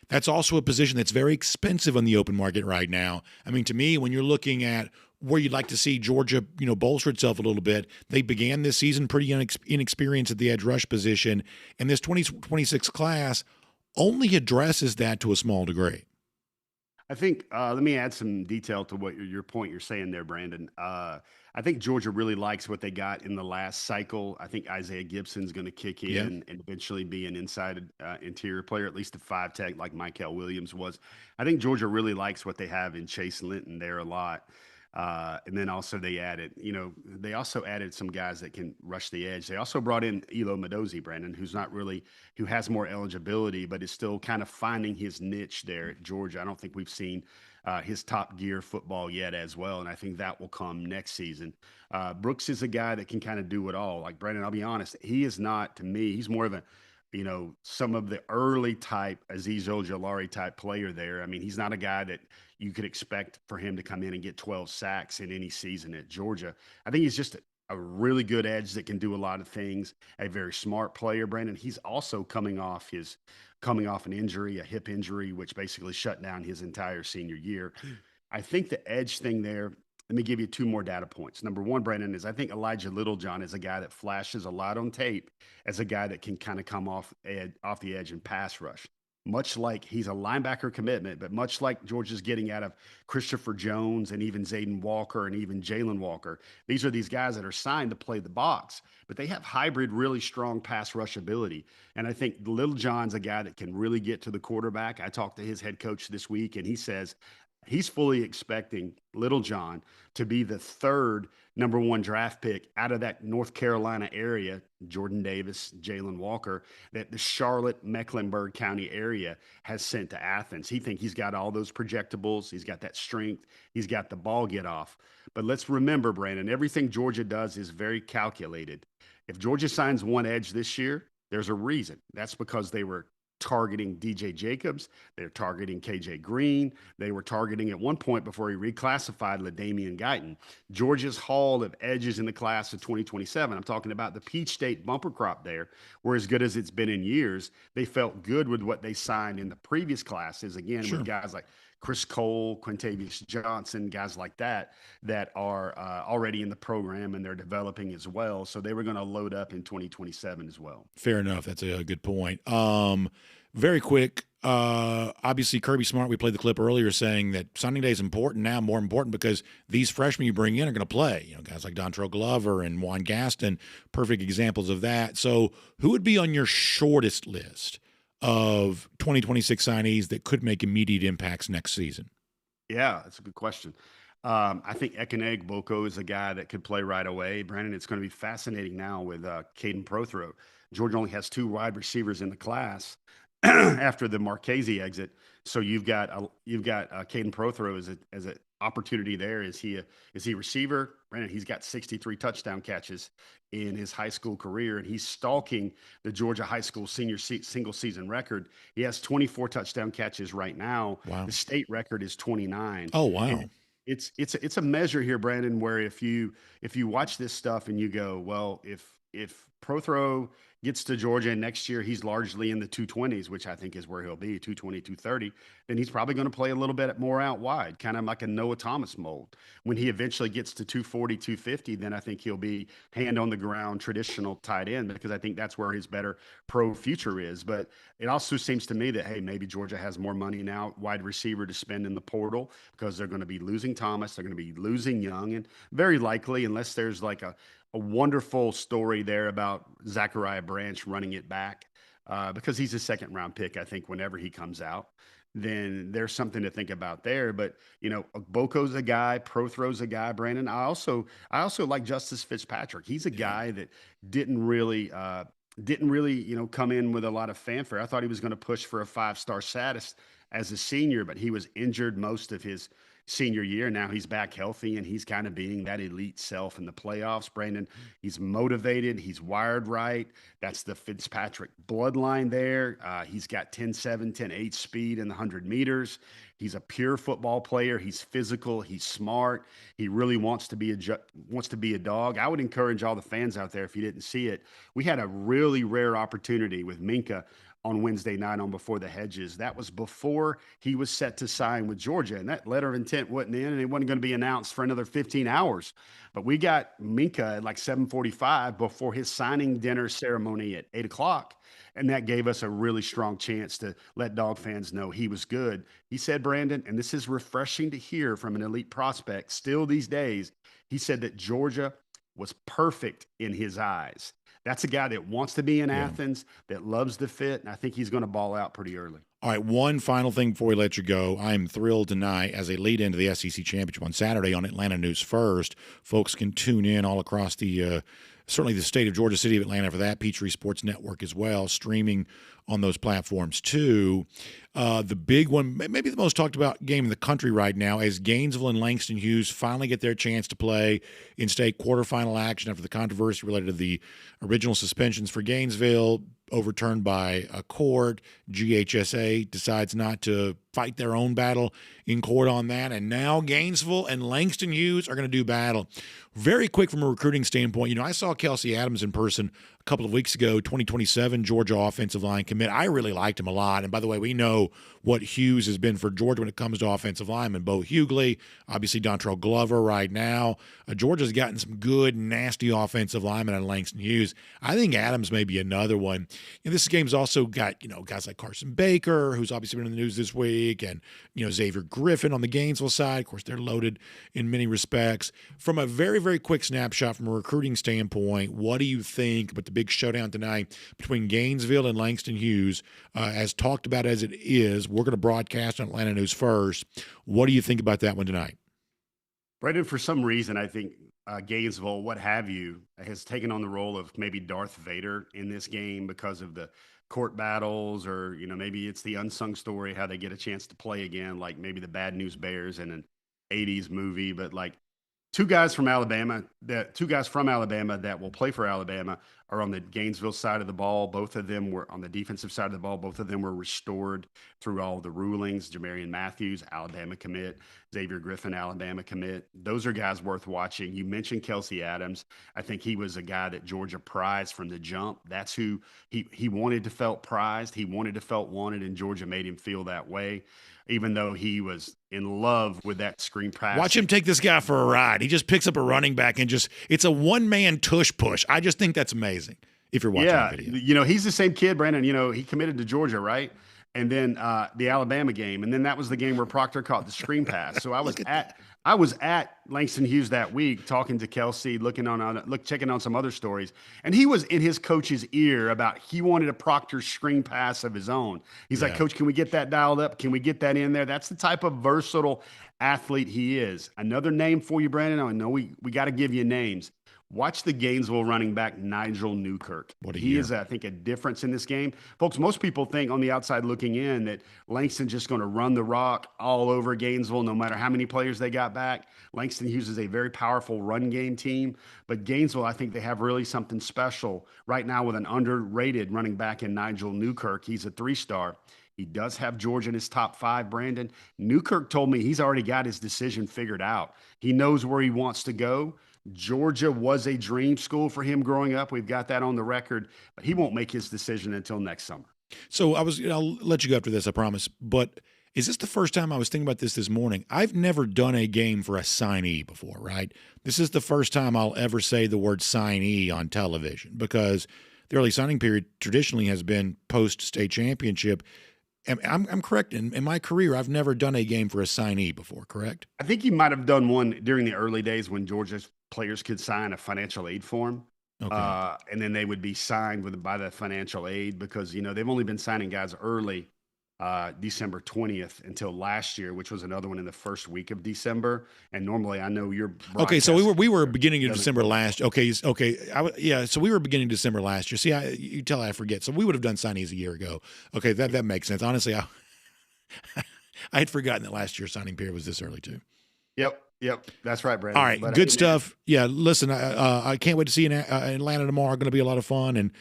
That's also a position that's very expensive on the open market right now. I mean, to me, when you're looking at where you'd like to see Georgia, bolster itself a little bit, they began this season pretty inexperienced at the edge rush position, and this 2026 class only addresses that to a small degree. I think, let me add some detail to what your point you're saying there, Brandon. I think Georgia really likes what they got in the last cycle. I think Isaiah Gibson's going to kick in and eventually be an inside interior player, at least a 5-tech like Michael Williams was. I think Georgia really likes what they have in Chase Linton there a lot. And then also they also added some guys that can rush the edge. They also brought in Elo Medozi, Brandon, who has more eligibility, but is still kind of finding his niche there at Georgia. I don't think we've seen his top gear football yet as well. And I think that will come next season. Brooks is a guy that can kind of do it all. Like, Brandon, I'll be honest, he is not, to me, he's more of a, some of the early type Azeez Ojulari type player there. I mean, he's not a guy that you could expect for him to come in and get 12 sacks in any season at Georgia. I think he's just a really good edge that can do a lot of things, a very smart player, Brandon. He's also coming off an injury, a hip injury, which basically shut down his entire senior year. I think the edge thing there, let me give you 2 more data points. Number 1, Brandon, is I think Elijah Littlejohn is a guy that flashes a lot on tape as a guy that can kind of come off the edge and pass rush. Much like he's a linebacker commitment, but much like Georgia's getting out of Christopher Jones and even Zayden Walker and even Jalen Walker, these are these guys that are signed to play the box, but they have hybrid, really strong pass rush ability. And I think Littlejohn's a guy that can really get to the quarterback. I talked to his head coach this week, and he says he's fully expecting Littlejohn to be the 3rd #1 draft pick out of that North Carolina area, Jordan Davis, Jalen Walker, that the Charlotte, Mecklenburg County area has sent to Athens. He thinks he's got all those projectables. He's got that strength. He's got the ball get off. But let's remember, Brandon, everything Georgia does is very calculated. If Georgia signs one edge this year, there's a reason. That's because they were targeting DJ Jacobs. They're targeting KJ Green. They were targeting at one point before he reclassified LaDainian Guyton. Georgia's haul of edges in the class of 2027. I'm talking about the Peach State bumper crop there. Were as good as it's been in years. They felt good with what they signed in the previous classes. Again, with guys like Chris Cole, Quintavious Johnson, guys like that are already in the program and they're developing as well. So they were going to load up in 2027 as well. Fair enough. That's a good point. Very quick. Obviously, Kirby Smart, we played the clip earlier saying that signing day is important now, more important because these freshmen you bring in are going to play. Guys like Dontrell Glover and Juan Gaston, perfect examples of that. So who would be on your shortest list of 2026 signees that could make immediate impacts next season? Yeah, that's a good question. I think Ekene Boko is a guy that could play right away. Brandon, it's going to be fascinating now with Caden Prothro. Georgia only has 2 wide receivers in the class after the Marchese exit. So you've got Caden Prothro as an opportunity there. Is he a receiver? Brandon, he's got 63 touchdown catches in his high school career, and he's stalking the Georgia high school senior single season record. He has 24 touchdown catches right now. Wow. The state record is 29. Oh, wow. And it's a measure here, Brandon, where if you watch this stuff and you go, well, if Prothro gets to Georgia and next year he's largely in the 220s, which I think is where he'll be, 220, 230, then he's probably going to play a little bit more out wide, kind of like a Noah Thomas mold. When he eventually gets to 240, 250, then I think he'll be hand on the ground, traditional tight end, because I think that's where his better pro future is. But it also seems to me that, hey, maybe Georgia has more money now, wide receiver, to spend in the portal, because they're going to be losing Thomas, they're going to be losing Young, and very likely, unless there's like a wonderful story there about Zachariah Branch running it back, because he's a second round pick, I think, whenever he comes out, then there's something to think about there. But, Boko's a guy, Prothrow's a guy, Brandon. I also like Justice Fitzpatrick. He's a guy that didn't really, come in with a lot of fanfare. I thought he was going to push for a 5-star status as a senior, but he was injured most of his senior year. Now he's back healthy and he's kind of being that elite self in the playoffs. Brandon, he's motivated. He's wired right. That's the Fitzpatrick bloodline there. He's got 10.7, 10.8 speed in the 100 meters. He's a pure football player. He's physical. He's smart. He really wants to be a dog. I would encourage all the fans out there, if you didn't see it, we had a really rare opportunity with Minka on Wednesday night on Before the Hedges. That was before he was set to sign with Georgia, and that letter of intent wasn't in, and it wasn't going to be announced for another 15 hours. But we got Minka at like 7:45 before his signing dinner ceremony at 8 o'clock, and that gave us a really strong chance to let Dog fans know he was good. He said, Brandon, and this is refreshing to hear from an elite prospect still these days, he said that Georgia was perfect in his eyes. That's a guy that wants to be in Athens, that loves the fit, and I think he's going to ball out pretty early. All right, one final thing before we let you go. I'm thrilled tonight as a lead into the SEC Championship on Saturday on Atlanta News First. Folks can tune in all across certainly the state of Georgia, city of Atlanta for that, Peachtree Sports Network as well, streaming on those platforms too. The big one, maybe the most talked about game in the country right now, is Gainesville and Langston Hughes finally get their chance to play in state quarterfinal action after the controversy related to the original suspensions for Gainesville overturned by a court. GHSA decides not to fight their own battle in court on that, and now Gainesville and Langston Hughes are going to do battle. Very quick from a recruiting standpoint, I saw Kelsey Adams in person a couple of weeks ago, 2027 Georgia offensive line commit. I really liked him a lot, and by the way, we know what Hughes has been for Georgia when it comes to offensive linemen. Bo Hughley, obviously Dontrell Glover right now. Georgia's gotten some good, nasty offensive linemen out of Langston Hughes. I think Adams may be another one. And this game's also got, guys like Carson Baker, who's obviously been in the news this week, and, Xavier Griffin on the Gainesville side. Of course, they're loaded in many respects. From a very, very quick snapshot from a recruiting standpoint, what do you think about the big showdown tonight between Gainesville and Langston Hughes? As talked about as it is, we're going to broadcast on Atlanta News First. What do you think about that one tonight? Brandon, for some reason, I think Gainesville, what have you, has taken on the role of maybe Darth Vader in this game because of the court battles, or, maybe it's the unsung story, how they get a chance to play again, like maybe the Bad News Bears in an 80s movie. But like two guys from Alabama that will play for Alabama are on the Gainesville side of the ball. Both of them were on the defensive side of the ball. Both of them were restored through all the rulings. Jamarian Matthews, Alabama commit. Xavier Griffin, Alabama commit. Those are guys worth watching. You mentioned Kelsey Adams. I think he was a guy that Georgia prized from the jump. That's who he wanted to felt prized. He wanted to felt wanted, and Georgia made him feel that way, even though he was in love with that screen pass. Watch him take this guy for a ride. He just picks up a running back and it's a one-man tush push. I just think that's amazing if you're watching the video. He's the same kid, Brandon. He committed to Georgia, right? And then the Alabama game. And then that was the game where Proctor caught the screen pass. So I was at Langston Hughes that week talking to Kelsey, checking on some other stories. And he was in his coach's ear about he wanted a Proctor screen pass of his own. He's like, Coach, can we get that dialed up? Can we get that in there? That's the type of versatile athlete he is. Another name for you, Brandon. I know we got to give you names. Watch the Gainesville running back, Nigel Newkirk. He is, I think, a difference in this game. Folks, most people think on the outside looking in that Langston's just going to run the rock all over Gainesville, no matter how many players they got back. Langston Hughes is a very powerful run game team. But Gainesville, I think they have really something special right now with an underrated running back in Nigel Newkirk. He's a 3-star. He does have Georgia in his top 5, Brandon. Newkirk told me he's already got his decision figured out. He knows where he wants to go. Georgia was a dream school for him growing up. We've got that on the record, but he won't make his decision until next summer. So I'll let you go after this, I promise. But is this the first time I was thinking about this morning? I've never done a game for a signee before, right? This is the first time I'll ever say the word signee on television because the early signing period traditionally has been post-state championship. I'm correct. In my career, I've never done a game for a signee before, correct? I think you might have done one during the early days when Georgia's players could sign a financial aid form. Okay. And then they would be signed by the financial aid because, they've only been signing guys early December 20th until last year, which was another one in the first week of December. And normally I know you're okay. So we were beginning of December last. Okay. So we were beginning of December last year. See, you tell I forget. So we would have done signees a year ago. Okay. That makes sense. Honestly, I had forgotten that last year's signing period was this early too. Yep. That's right, Brandon. All right. But, good stuff. Yeah. Listen, I can't wait to see you in Atlanta tomorrow. Going to be a lot of fun. And,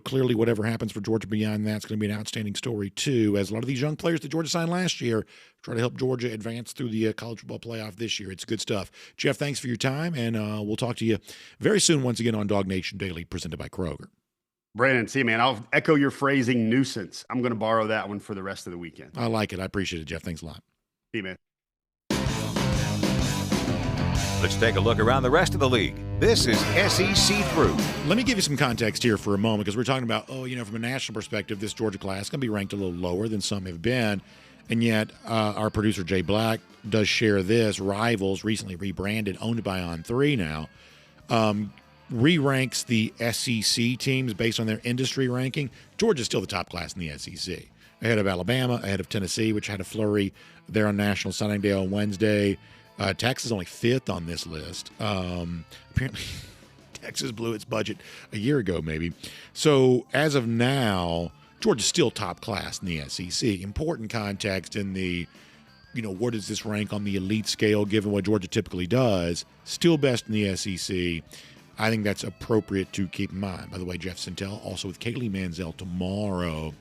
clearly whatever happens for Georgia beyond that's going to be an outstanding story too, as a lot of these young players that Georgia signed last year try to help Georgia advance through the college football playoff this year. It's good stuff. Jeff, thanks for your time. And we'll talk to you very soon once again on DawgNation Daily presented by Kroger. Brandon, see, man, I'll echo your phrasing nuisance. I'm going to borrow that one for the rest of the weekend. I like it. I appreciate it, Jeff. Thanks a lot. See you, man. Let's take a look around the rest of the league. This is SEC Through. Let me give you some context here for a moment because we're talking about, from a national perspective, this Georgia class is going to be ranked a little lower than some have been. And yet our producer, Jay Black, does share this. Rivals, recently rebranded, owned by On3 now, re-ranks the SEC teams based on their industry ranking. Georgia's still the top class in the SEC. Ahead of Alabama, ahead of Tennessee, which had a flurry there on National Singning Day on Wednesday. Texas only 5th on this list. Apparently, Texas blew its budget a year ago, maybe. So as of now, Georgia's still top class in the SEC. Important context in the, where does this rank on the elite scale given what Georgia typically does? Still best in the SEC. I think that's appropriate to keep in mind. By the way, Jeff Sentell also with Kaylee Manziel tomorrow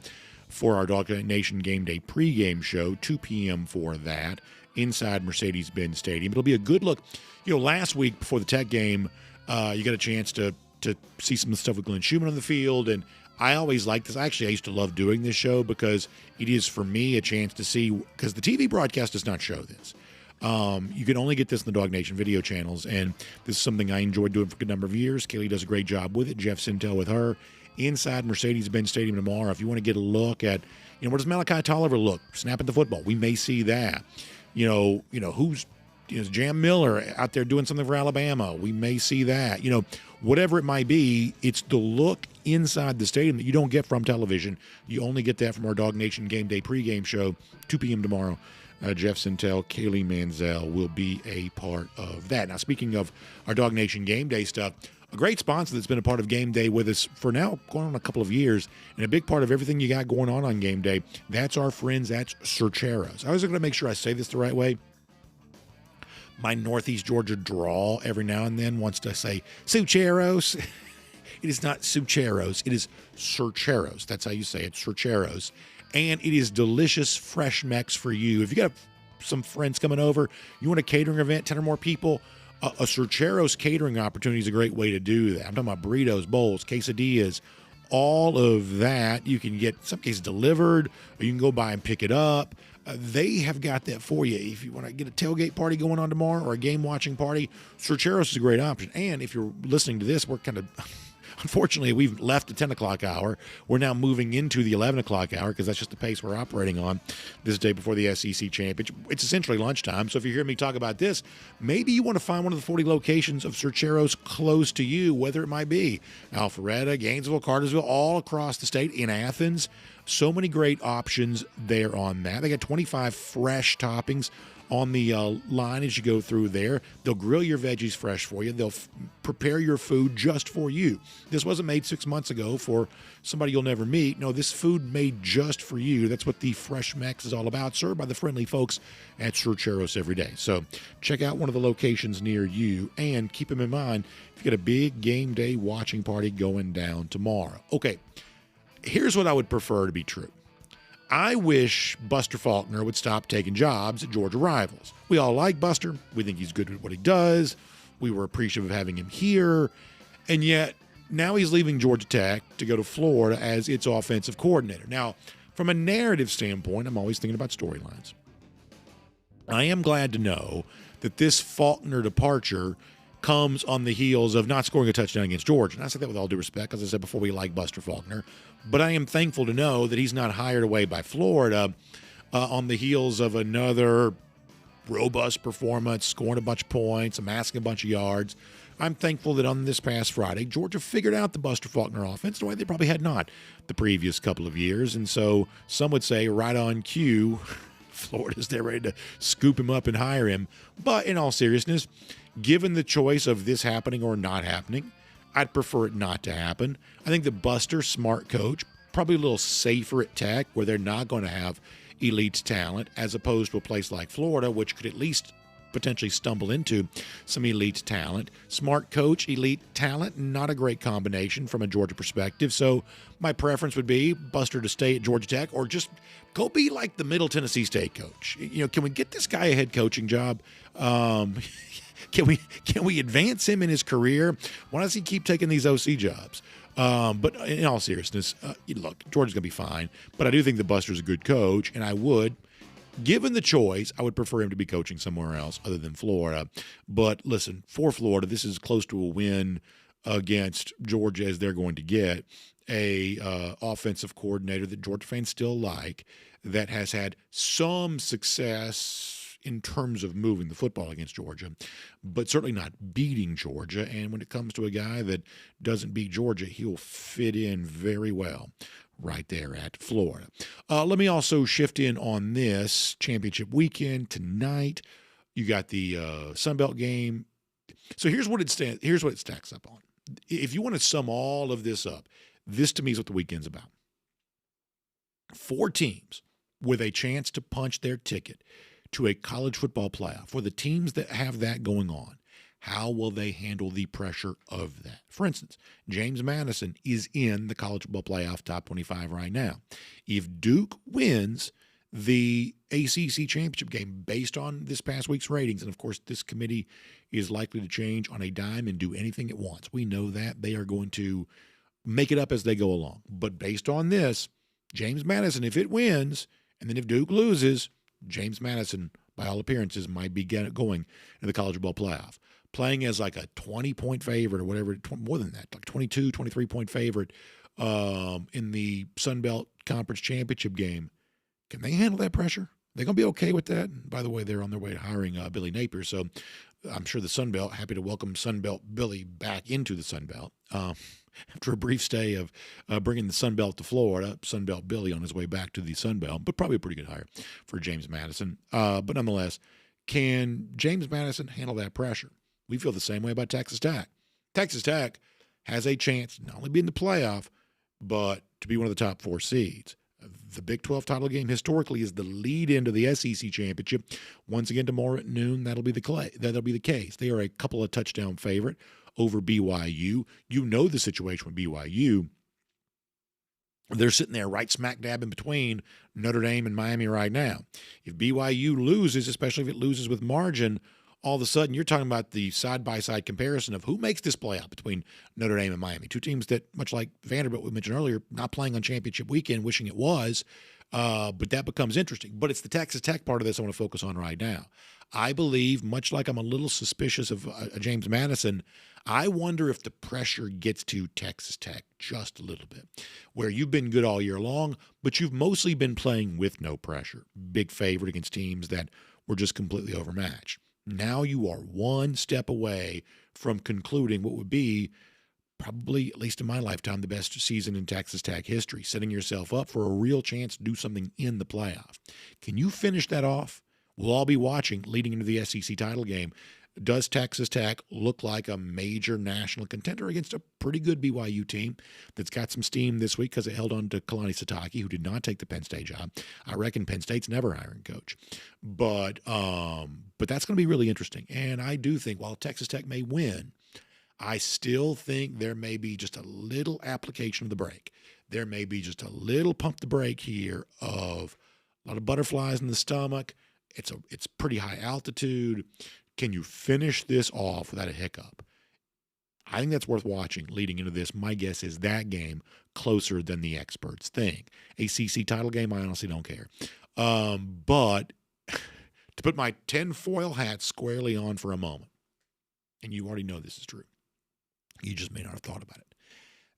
for our DawgNation Game Day pregame show, 2 p.m. for that. Inside Mercedes-Benz Stadium. It'll be a good look. Last week before the Tech game, you got a chance to see some of the stuff with Glenn Schumann on the field, and I always like this. Actually, I used to love doing this show because it is, for me, a chance to see, because the TV broadcast does not show this. You can only get this in the DawgNation video channels, and this is something I enjoyed doing for a good number of years. Kaylee does a great job with it. Jeff Sentell with her. Inside Mercedes-Benz Stadium tomorrow. If you want to get a look at, where does Malachi Tolliver look? Snapping the football. We may see that. Who's Jam Miller out there doing something for Alabama. We may see that. Whatever it might be, it's the look inside the stadium that you don't get from television. You only get that from our DawgNation Game Day pregame show, 2 p.m. tomorrow. Jeff Sentell, Kaylee Manziel will be a part of that. Now, speaking of our DawgNation Game Day stuff, a great sponsor that's been a part of Game Day with us for now going on a couple of years, and a big part of everything you got going on Game Day, that's our friends at Cercheros. I was going to make sure I say this the right way. My Northeast Georgia drawl every now and then wants to say Cercheros. It is not Cercheros. It is Cercheros. That's how you say it, Cercheros. And it is delicious, fresh Mex for you. If you got some friends coming over, you want a catering event, 10 or more people, a Cercheros catering opportunity is a great way to do that. I'm talking about burritos, bowls, quesadillas, all of that. You can get, in some cases, delivered, or you can go by and pick it up. They have got that for you. If you want to get a tailgate party going on tomorrow or a game watching party, Cercheros is a great option. And if you're listening to this, we're kind of... Unfortunately, we've left the 10 o'clock hour. We're now moving into the 11 o'clock hour because that's just the pace we're operating on this day before the SEC championship. It's essentially lunchtime. So if you hear me talk about this, maybe you want to find one of the 40 locations of Cercheros close to you, whether it might be Alpharetta, Gainesville, Cartersville, all across the state, in Athens. So many great options there on that. They got 25 fresh toppings on the line as you go through there. They'll grill your veggies fresh for you. They'll prepare your food just for you. This wasn't made 6 months ago for somebody you'll never meet. No, this food made just for you. That's what the Fresh Mex is all about, served by the friendly folks at Cercheros every day. So check out one of the locations near you, and keep them in mind if you got a big game day watching party going down tomorrow. Okay, here's what I would prefer to be true. I wish Buster Faulkner would stop taking jobs at Georgia rivals. We all like Buster. We think he's good at what he does. We were appreciative of having him here. And yet now he's leaving Georgia Tech to go to Florida as its offensive coordinator. Now, from a narrative standpoint, I'm always thinking about storylines. I am glad to know that this Faulkner departure comes on the heels of not scoring a touchdown against Georgia. And I say that with all due respect, as I said before, we like Buster Faulkner. But I am thankful to know that he's not hired away by Florida on the heels of another robust performance, scoring a bunch of points, amassing a bunch of yards. I'm thankful that on this past Friday, Georgia figured out the Buster Faulkner offense the way they probably had not the previous couple of years. And so some would say right on cue, Florida's there ready to scoop him up and hire him. But in all seriousness, given the choice of this happening or not happening, I'd prefer it not to happen. I think the Buster, smart coach, probably a little safer at Tech where they're not going to have elite talent as opposed to a place like Florida, which could at least potentially stumble into some elite talent. Smart coach, elite talent, not a great combination from a Georgia perspective. So my preference would be Buster to stay at Georgia Tech or just go be like the Middle Tennessee State coach. You know, can we get this guy a head coaching job? Can we advance him in his career? Why does he keep taking these OC jobs? But in all seriousness, look, Georgia's going to be fine. But I do think the Buster's a good coach, and I would, given the choice, I would prefer him to be coaching somewhere else other than Florida. But listen, for Florida, this is close to a win against Georgia as they're going to get a offensive coordinator that Georgia fans still like, that has had some success in terms of moving the football against Georgia, but certainly not beating Georgia. And when it comes to a guy that doesn't beat Georgia, he'll fit in very well right there at Florida. Let me also shift in on this championship weekend tonight. You got the Sun Belt game. So here's what it stacks up on. If you want to sum all of this up, this to me is what the weekend's about. 4 teams with a chance to punch their ticket to a college football playoff. For the teams that have that going on, how will they handle the pressure of that? For instance, James Madison is in the college football playoff top 25 right now. If Duke wins the ACC championship game based on this past week's ratings, and of course this committee is likely to change on a dime and do anything it wants. We know that they are going to make it up as they go along. But based on this, James Madison, if it wins, and then if Duke loses, James Madison, by all appearances, might be going in the college football playoff. Playing as like a 20-point favorite or whatever, more than that, like 22, 23-point favorite in the Sun Belt Conference Championship game. Can they handle that pressure? They're going to be okay with that. And by the way, they're on their way to hiring Billy Napier. So I'm sure the Sun Belt, happy to welcome Sun Belt Billy back into the Sun Belt. After a brief stay of bringing the Sun Belt to Florida, Sun Belt Billy on his way back to the Sun Belt, but probably a pretty good hire for James Madison. But nonetheless, can James Madison handle that pressure? We feel the same way about Texas Tech. Texas Tech has a chance to not only be in the playoff, but to be one of the top 4 seeds. The Big 12 title game historically is the lead into the SEC championship. Once again, tomorrow at noon, that'll be the case. They are a couple of touchdown favorite over BYU. You know the situation with BYU. They're sitting there right smack dab in between Notre Dame and Miami right now. If BYU loses, especially if it loses with margin, all of a sudden you're talking about the side-by-side comparison of who makes this playoff between Notre Dame and Miami. 2 teams that, much like Vanderbilt we mentioned earlier, not playing on championship weekend, wishing it was, but that becomes interesting. But it's the Texas Tech part of this I want to focus on right now. I believe, much like I'm a little suspicious of James Madison, I wonder if the pressure gets to Texas Tech just a little bit, where you've been good all year long, but you've mostly been playing with no pressure. Big favorite against teams that were just completely overmatched. Now you are one step away from concluding what would be probably, at least in my lifetime, the best season in Texas Tech history, setting yourself up for a real chance to do something in the playoff. Can you finish that off? We'll all be watching leading into the SEC title game. Does Texas Tech look like a major national contender against a pretty good BYU team that's got some steam this week because it held on to Kalani Sitake, who did not take the Penn State job? I reckon Penn State's never hiring a coach. But that's going to be really interesting. And I do think while Texas Tech may win, I still think there may be just a little application of the brake. There may be just a little pump the brake here of a lot of butterflies in the stomach. It's pretty high altitude. Can you finish this off without a hiccup? I think that's worth watching leading into this. My guess is that game closer than the experts think. ACC title game, I honestly don't care. But to put my tinfoil hat squarely on for a moment, and you already know this is true, you just may not have thought about it.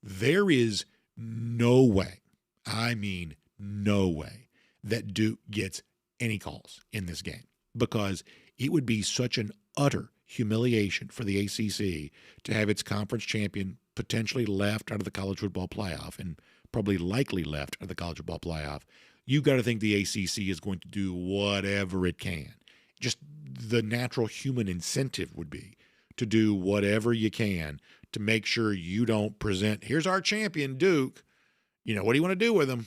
There is no way, I mean no way, that Duke gets any calls in this game, because it would be such an utter humiliation for the ACC to have its conference champion potentially left out of the college football playoff, and probably likely left out of the college football playoff. You've got to think the ACC is going to do whatever it can. Just the natural human incentive would be to do whatever you can to make sure you don't present, here's our champion, Duke. What do you want to do with him?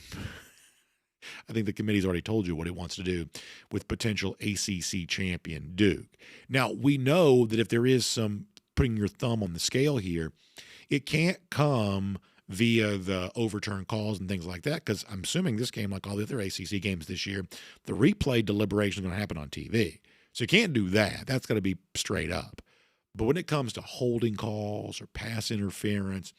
I think the committee's already told you what it wants to do with potential ACC champion Duke. Now, we know that if there is some putting your thumb on the scale here, it can't come via the overturned calls and things like that, because I'm assuming this game, like all the other ACC games this year, the replay deliberation is going to happen on TV. So you can't do that. That's got to be straight up. But when it comes to holding calls or pass interference,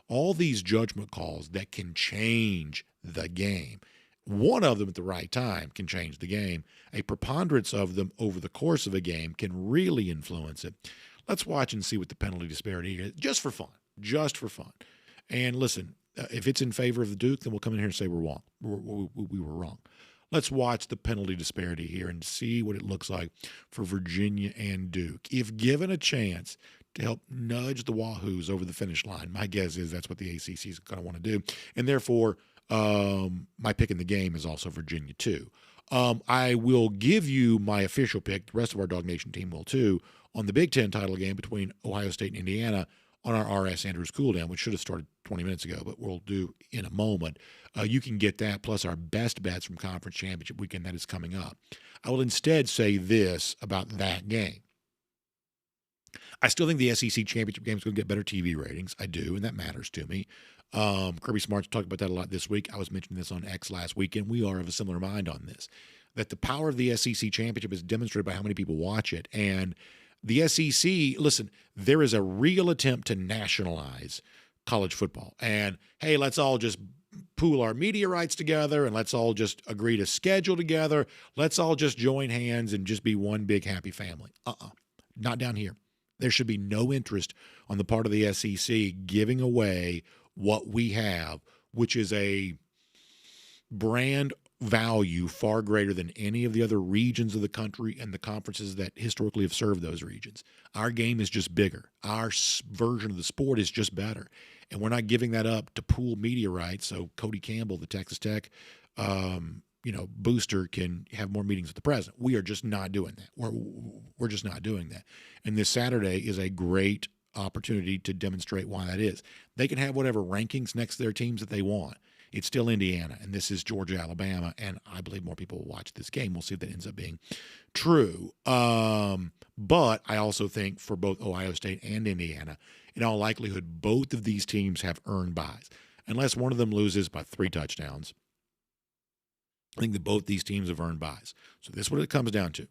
all these judgment calls that can change the game, one of them at the right time can change the game. A preponderance of them over the course of a game can really influence it. Let's watch and see what the penalty disparity is, just for fun. Just for fun. And listen, if it's in favor of the Duke, then we'll come in here and say we're wrong. We were wrong. Let's watch the penalty disparity here and see what it looks like for Virginia and Duke. If given a chance to help nudge the Wahoos over the finish line, my guess is that's what the ACC is going to want to do. And therefore, my pick in the game is also Virginia too. I will give you my official pick. The rest of our DawgNation team will too, on the Big Ten title game between Ohio State and Indiana on our RS Andrews cool down, which should have started 20 minutes ago, but we'll do in a moment. You can get that plus our best bets from Conference Championship Weekend that is coming up. I will instead say this about that game. I still think the SEC Championship game is going to get better TV ratings. I do, and that matters to me. Kirby Smart's talked about that a lot this week. I was mentioning this on X last week, and we are of a similar mind on this, that the power of the SEC Championship is demonstrated by how many people watch it. And the SEC, listen, there is a real attempt to nationalize college football. And, hey, let's all just pool our media rights together, and let's all just agree to schedule together. Let's all just join hands and just be one big happy family. Not down here. There should be no interest on the part of the SEC giving away what we have, which is a brand value far greater than any of the other regions of the country and the conferences that historically have served those regions. Our game is just bigger. Our version of the sport is just better. And we're not giving that up to pool media rights so Cody Campbell, the Texas Tech booster, can have more meetings with the president. We are just not doing that. We're just not doing that. And this Saturday is a great opportunity to demonstrate why that is. They can have whatever rankings next to their teams that they want. It's still Indiana, and this is Georgia, Alabama, and I believe more people will watch this game. We'll see if that ends up being true. But I also think for both Ohio State and Indiana, in all likelihood, both of these teams have earned byes. Unless one of them loses by 3 touchdowns, I think that both these teams have earned byes. So this is what it comes down to.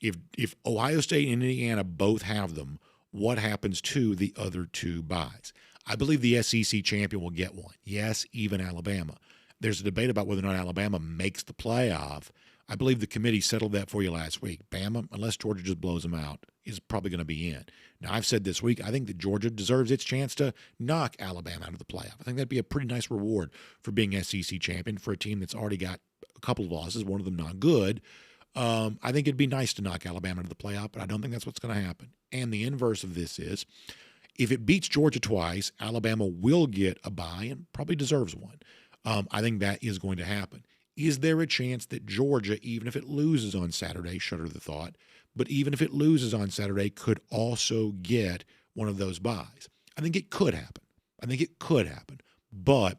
If Ohio State and Indiana both have them, what happens to the other 2 byes? I believe the SEC champion will get one. Yes, even Alabama. There's a debate about whether or not Alabama makes the playoff. I believe the committee settled that for you last week. Bama, unless Georgia just blows them out, is probably going to be in. Now, I've said this week, I think that Georgia deserves its chance to knock Alabama out of the playoff. I think that'd be a pretty nice reward for being SEC champion for a team that's already got a couple of losses, one of them not good. I think it'd be nice to knock Alabama out of the playoff, but I don't think that's what's going to happen. And the inverse of this is, if it beats Georgia twice, Alabama will get a bye and probably deserves one. I think that is going to happen. Is there a chance that Georgia, even if it loses on Saturday, shudder the thought, but even if it loses on Saturday, could also get one of those byes? I think it could happen. But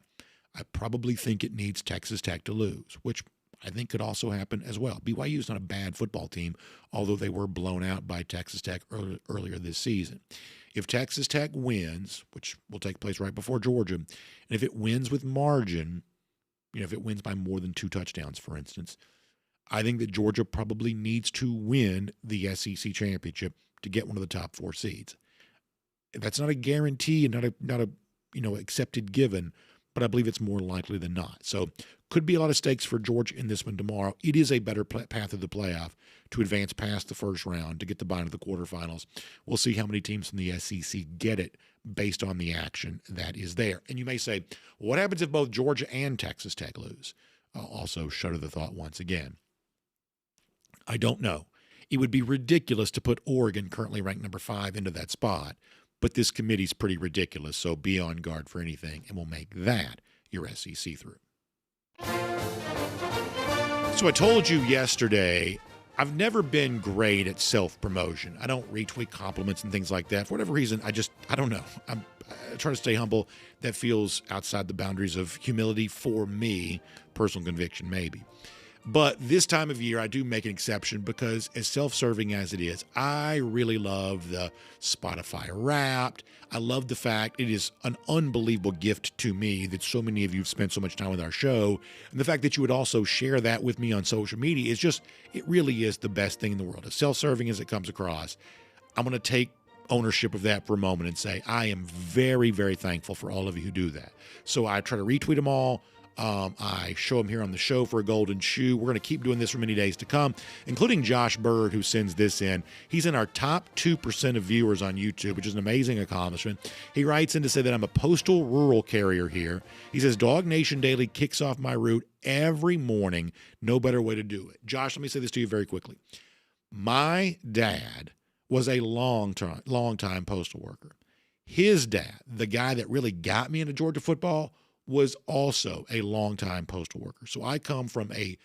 I probably think it needs Texas Tech to lose, which I think could also happen as well. BYU is not a bad football team, although they were blown out by Texas Tech earlier this season. If Texas Tech wins, which will take place right before Georgia, and if it wins with margin, if it wins by more than 2 touchdowns, for instance, I think that Georgia probably needs to win the SEC championship to get one of the top 4 seeds. That's not a guarantee and not a accepted given, but I believe it's more likely than not. So could be a lot of stakes for Georgia in this one tomorrow. It is a better path of the playoff to advance past the first round to get the bye into the quarterfinals. We'll see how many teams from the SEC get it based on the action that is there. And you may say, what happens if both Georgia and Texas Tech lose? I'll also shudder the thought once again. I don't know. It would be ridiculous to put Oregon, currently ranked number 5, into that spot. But this committee's pretty ridiculous, so be on guard for anything, and we'll make that your SEC through. So I told you yesterday, I've never been great at self-promotion. I don't retweet compliments and things like that. For whatever reason, I don't know. I try to stay humble. That feels outside the boundaries of humility for me, personal conviction maybe. But this time of year, I do make an exception because as self-serving as it is, I really love the Spotify Wrapped. I love the fact it is an unbelievable gift to me that so many of you have spent so much time with our show. And the fact that you would also share that with me on social media is just, it really is the best thing in the world. As self-serving as it comes across, I'm going to take ownership of that for a moment and say, I am very, very thankful for all of you who do that. So I try to retweet them all. I show him here on the show for a golden shoe. We're going to keep doing this for many days to come, including Josh Bird, who sends this in. He's in our top 2% of viewers on YouTube, which is an amazing accomplishment. He writes in to say that I'm a postal rural carrier here. He says, DawgNation Daily kicks off my route every morning. No better way to do it. Josh, let me say this to you very quickly. My dad was a long time postal worker. His dad, the guy that really got me into Georgia football, was also a longtime postal worker. So I come from a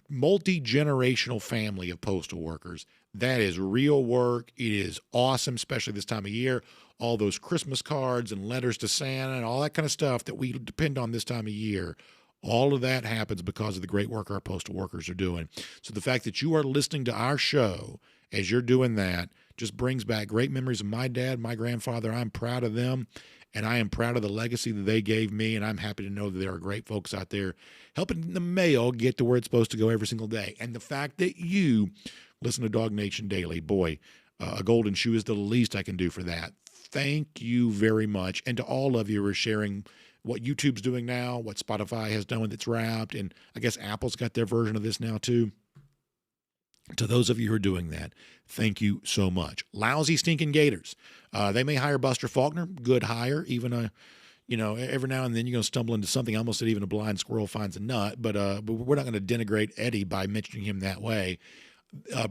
multi-generational family of postal workers. That is real work. It is awesome, especially this time of year. All those Christmas cards and letters to Santa and all that kind of stuff that we depend on this time of year. All of that happens because of the great work our postal workers are doing. So the fact that you are listening to our show as you're doing that just brings back great memories of my dad, my grandfather. I'm proud of them. And I am proud of the legacy that they gave me, and I'm happy to know that there are great folks out there helping the mail get to where it's supposed to go every single day. And the fact that you listen to DawgNation Daily, boy, a golden shoe is the least I can do for that. Thank you very much. And to all of you who are sharing what YouTube's doing now, what Spotify has done with its Wrapped, and I guess Apple's got their version of this now too. To those of you who are doing that, thank you so much. Lousy stinking Gators. They may hire Buster Faulkner, good hire. Even every now and then you're going to stumble into something. I almost said even a blind squirrel finds a nut, but we're not going to denigrate Eddie by mentioning him that way.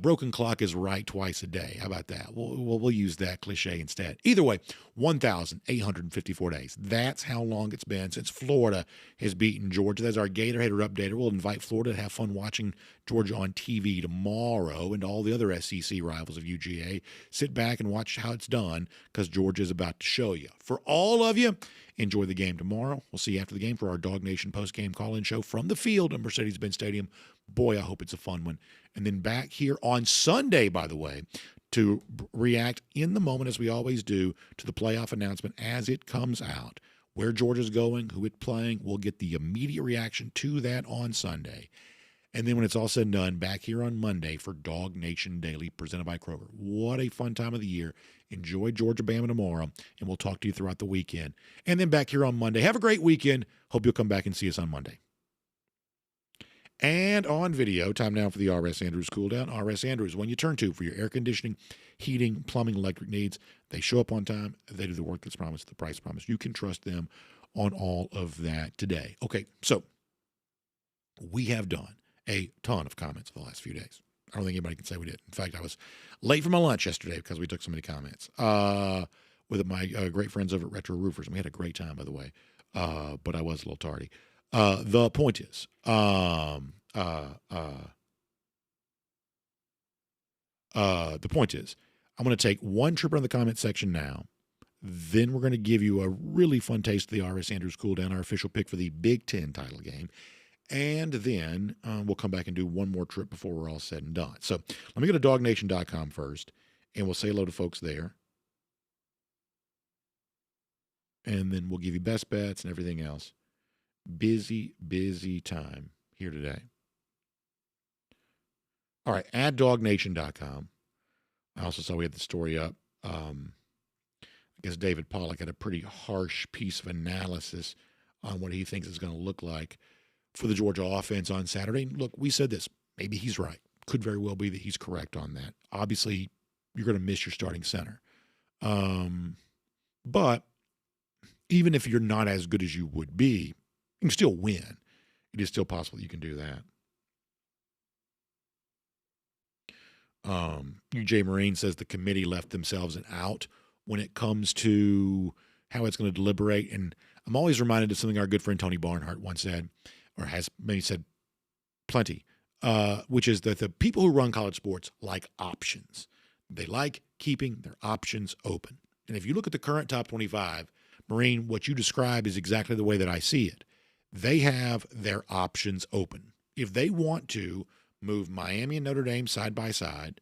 Broken clock is right twice a day. How about that? We'll use that cliche instead. Either way, 1,854 days. That's how long it's been since Florida has beaten Georgia. That's our Gator Hater Updater. We'll invite Florida to have fun watching Georgia on TV tomorrow, and all the other SEC rivals of UGA. Sit back and watch how it's done because Georgia is about to show you. For all of you, enjoy the game tomorrow. We'll see you after the game for our DawgNation post-game call-in show from the field at Mercedes-Benz Stadium. Boy, I hope it's a fun one. And then back here on Sunday, by the way, to react in the moment, as we always do, to the playoff announcement as it comes out. Where Georgia's going, who it's playing, we'll get the immediate reaction to that on Sunday. And then when it's all said and done, back here on Monday for DawgNation Daily, presented by Kroger. What a fun time of the year. Enjoy Georgia Bama tomorrow, and we'll talk to you throughout the weekend. And then back here on Monday. Have a great weekend. Hope you'll come back and see us on Monday. And on video, time now for the R.S. Andrews Cool Down. R.S. Andrews, when you turn to for your air conditioning, heating, plumbing, electric needs, they show up on time. They do the work that's promised, the price promised. You can trust them on all of that today. Okay, so we have done a ton of comments for the last few days. I don't think anybody can say we did. In fact, I was late for my lunch yesterday because we took so many comments with my great friends over at Retro Roofers. And we had a great time, by the way, but I was a little tardy. The point is, the point is, I'm going to take one trip around the comment section now. Then we're going to give you a really fun taste of the R.S. Andrews Cool Down, our official pick for the Big Ten title game. And then we'll come back and do one more trip before we're all said and done. So let me go to DawgNation.com first, and we'll say hello to folks there. And then we'll give you best bets and everything else. Busy time here today. All right, at DawgNation.com. I also saw we had the story up. I guess David Pollack had a pretty harsh piece of analysis on what he thinks is going to look like for the Georgia offense on Saturday. Look, we said this. Maybe he's right. Could very well be that he's correct on that. Obviously, you're going to miss your starting center. But even if you're not as good as you would be, you can still win. It is still possible you can do that. UJ Marine says the committee left themselves an out when it comes to how it's going to deliberate. And I'm always reminded of something our good friend Tony Barnhart once said, or has maybe said plenty, which is that the people who run college sports like options. They like keeping their options open. And if you look at the current top 25, Marine, what you describe is exactly the way that I see it. They have their options open. If they want to move Miami and Notre Dame side by side,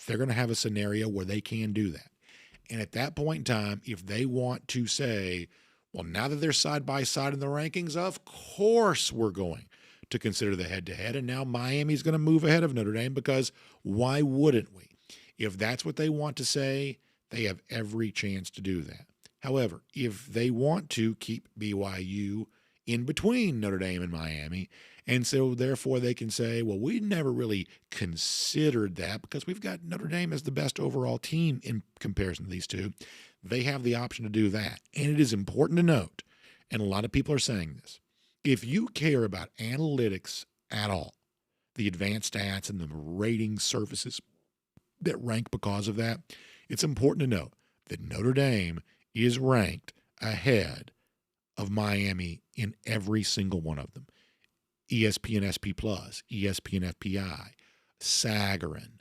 they're going to have a scenario where they can do that. And at that point in time, if they want to say, well, now that they're side by side in the rankings, of course we're going to consider the head-to-head, and now Miami's going to move ahead of Notre Dame because why wouldn't we? If that's what they want to say, they have every chance to do that. However, if they want to keep BYU in between Notre Dame and Miami, and so therefore they can say, well, we never really considered that because we've got Notre Dame as the best overall team in comparison to these two, they have the option to do that. And it is important to note, and a lot of people are saying this, if you care about analytics at all, the advanced stats and the rating services that rank because of that, it's important to note that Notre Dame is ranked ahead of Miami in every single one of them. ESPN SP+, ESPN FPI, Sagarin,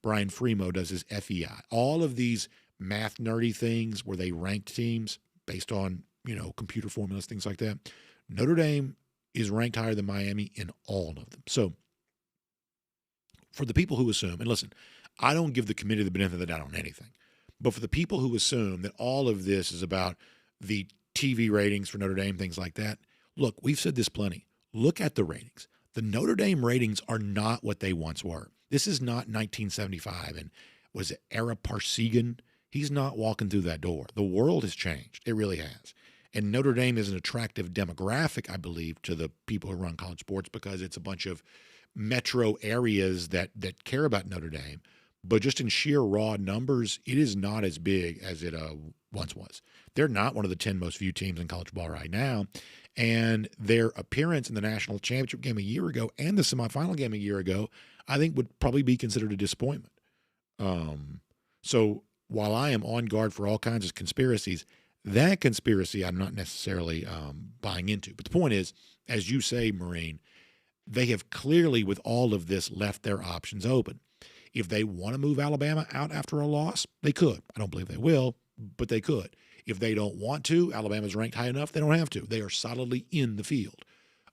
Brian Freemo does his FEI. All of these math nerdy things where they ranked teams based on, computer formulas, things like that. Notre Dame is ranked higher than Miami in all of them. So for the people who assume, and listen, I don't give the committee the benefit of the doubt on anything, but for the people who assume that all of this is about the TV ratings for Notre Dame, things like that, look, we've said this plenty. Look at the ratings. The Notre Dame ratings are not what they once were. This is not 1975 and was it Ara Parsegan? He's not walking through that door. The world has changed. It really has. And Notre Dame is an attractive demographic, I believe, to the people who run college sports because it's a bunch of metro areas that care about Notre Dame. But just in sheer raw numbers, it is not as big as it once was. They're not one of the 10 most viewed teams in college ball right now. And their appearance in the national championship game a year ago and the semifinal game a year ago, I think would probably be considered a disappointment. So while I am on guard for all kinds of conspiracies, that conspiracy I'm not necessarily buying into. But the point is, as you say, Marine, they have clearly, with all of this, left their options open. If they want to move Alabama out after a loss, they could. I don't believe they will, but they could. If they don't want to, Alabama's ranked high enough, they don't have to. They are solidly in the field.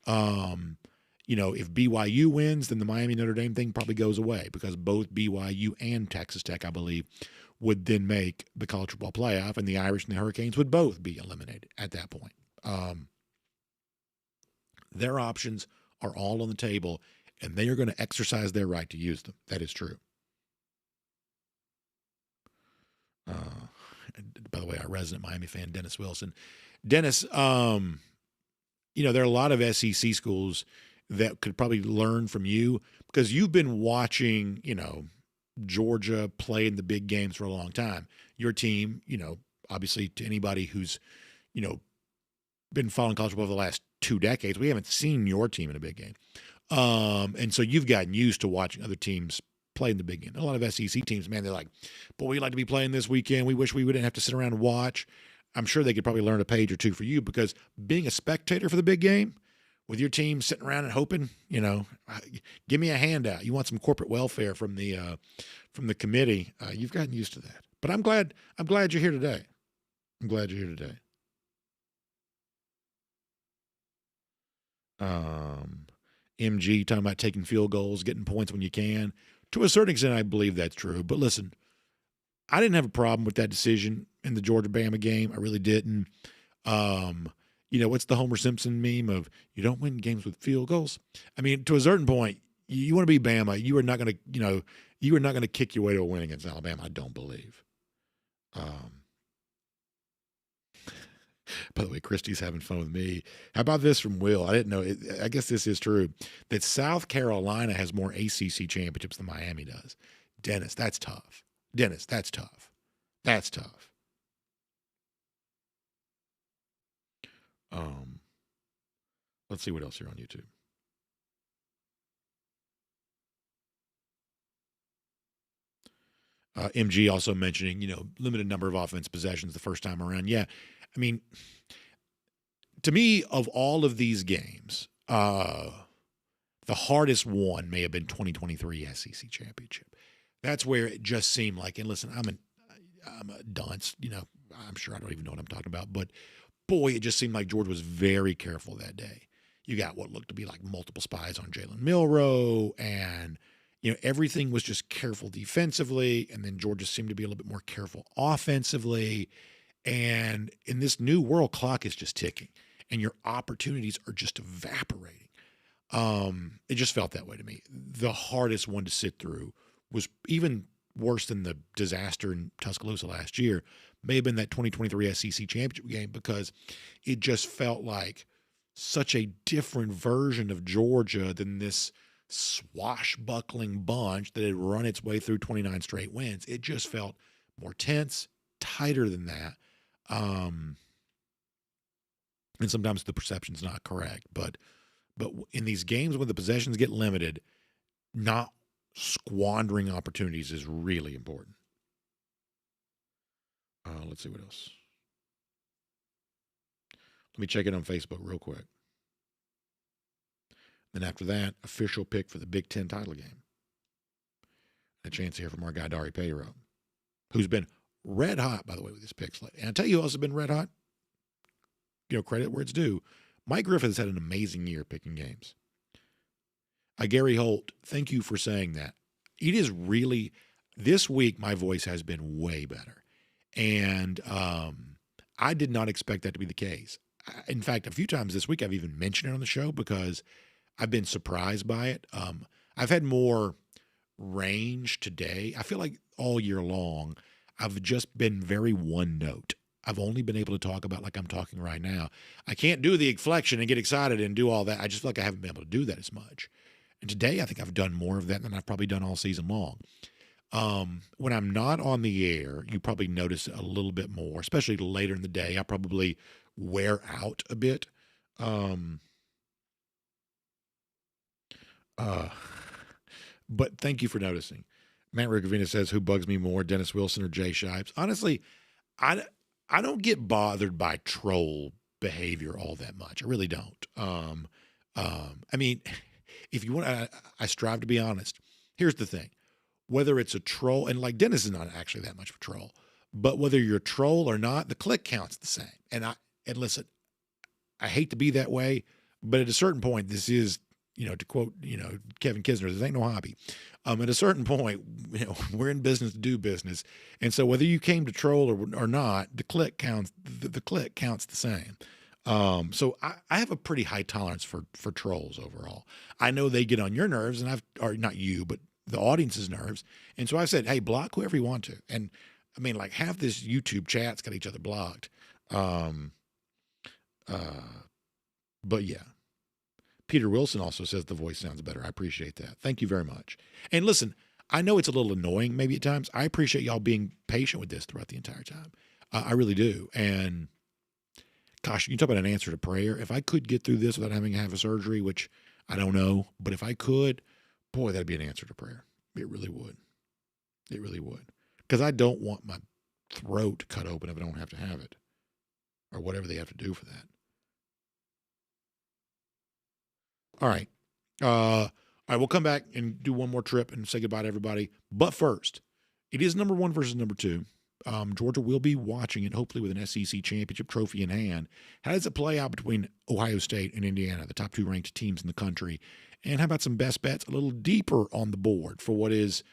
If BYU wins, then the Miami-Notre Dame thing probably goes away because both BYU and Texas Tech, I believe, would then make the college football playoff, and the Irish and the Hurricanes would both be eliminated at that point. Their options are all on the table, and they are going to exercise their right to use them. That is true. By the way, our resident Miami fan, Dennis Wilson. Dennis, there are a lot of SEC schools that could probably learn from you because you've been watching, Georgia play in the big games for a long time. Your team, obviously to anybody who's, been following college football for the last 2 decades, we haven't seen your team in a big game. And so you've gotten used to watching other teams play in the big game. A lot of SEC teams, man, they're like, boy, we'd like to be playing this weekend. We wish we wouldn't have to sit around and watch. I'm sure they could probably learn a page or two for you because being a spectator for the big game with your team sitting around and hoping, give me a handout. You want some corporate welfare from the committee. You've gotten used to that. But I'm glad you're here today. I'm glad you're here today. MG talking about taking field goals, getting points when you can. To a certain extent, I believe that's true. But listen, I didn't have a problem with that decision in the Georgia-Bama game. I really didn't. What's the Homer Simpson meme of you don't win games with field goals? I mean, to a certain point, You want to be Bama. You are not going to, you are not going to kick your way to a win against Alabama, I don't believe. By the way, Christy's having fun with me. How about this from Will? I didn't know. I guess this is true. That South Carolina has more ACC championships than Miami does. Dennis, that's tough. Dennis, that's tough. That's tough. Let's see what else here on YouTube. MG also mentioning, limited number of offense possessions the first time around. Yeah, I mean, to me, of all of these games, the hardest one may have been 2023 SEC championship. That's where it just seemed like, and listen, I'm a dunce, I'm sure I don't even know what I'm talking about, but boy, it just seemed like Georgia was very careful that day. You got what looked to be like multiple spies on Jalen Milroe, and everything was just careful defensively, and then Georgia seemed to be a little bit more careful offensively. And in this new world, clock is just ticking, and your opportunities are just evaporating. It just felt that way to me. The hardest one to sit through was even worse than the disaster in Tuscaloosa last year, may have been that 2023 SEC championship game, because it just felt like such a different version of Georgia than this swashbuckling bunch that had run its way through 29 straight wins. It just felt more tense, tighter than that. And sometimes the perception's not correct, but in these games when the possessions get limited, not squandering opportunities is really important. Let's see what else. Let me check it on Facebook real quick. Then after that, official pick for the Big Ten title game. A chance to hear from our guy, Dari Payro, who's been red hot, by the way, with his picks. And I'll tell you who else has been red hot. Credit where it's due. Mike Griffith has had an amazing year picking games. Gary Holt, thank you for saying that. It is really, this week, my voice has been way better. And I did not expect that to be the case. In fact, a few times this week, I've even mentioned it on the show because I've been surprised by it. I've had more range today. I feel like all year long, I've just been very one note. I've only been able to talk about like I'm talking right now. I can't do the inflection and get excited and do all that. I just feel like I haven't been able to do that as much. And today, I think I've done more of that than I've probably done all season long. When I'm not on the air, you probably notice a little bit more, especially later in the day. I probably wear out a bit. But thank you for noticing. Matt Ricavina says, who bugs me more, Dennis Wilson or Jay Shipes? Honestly, I don't get bothered by troll behavior all that much. I really don't. I mean, if you want, I strive to be honest. Here's the thing. Whether it's a troll, and like Dennis is not actually that much of a troll, but whether you're a troll or not, the click counts the same. And listen, I hate to be that way, but at a certain point, this is, to quote, Kevin Kisner, this ain't no hobby. At a certain point, we're in business to do business. And so whether you came to troll or not, the click counts, the click counts the same. So I have a pretty high tolerance for trolls overall. I know they get on your nerves, and or not you, but the audience's nerves. And so I said, hey, block whoever you want to. And I mean, like half this YouTube chat's got each other blocked. But yeah. Peter Wilson also says the voice sounds better. I appreciate that. Thank you very much. And listen, I know it's a little annoying maybe at times. I appreciate y'all being patient with this throughout the entire time. I really do. And gosh, you talk about an answer to prayer. If I could get through this without having to have a surgery, which I don't know, but if I could, boy, that'd be an answer to prayer. It really would. It really would. Because I don't want my throat cut open if I don't have to have it, or whatever they have to do for that. All right. All right, we'll come back and do one more trip and say goodbye to everybody. But first, it is number 1 versus number 2. Georgia will be watching it, hopefully with an SEC championship trophy in hand. How does it play out between Ohio State and Indiana, the top 2 ranked teams in the country? And how about some best bets a little deeper on the board for what is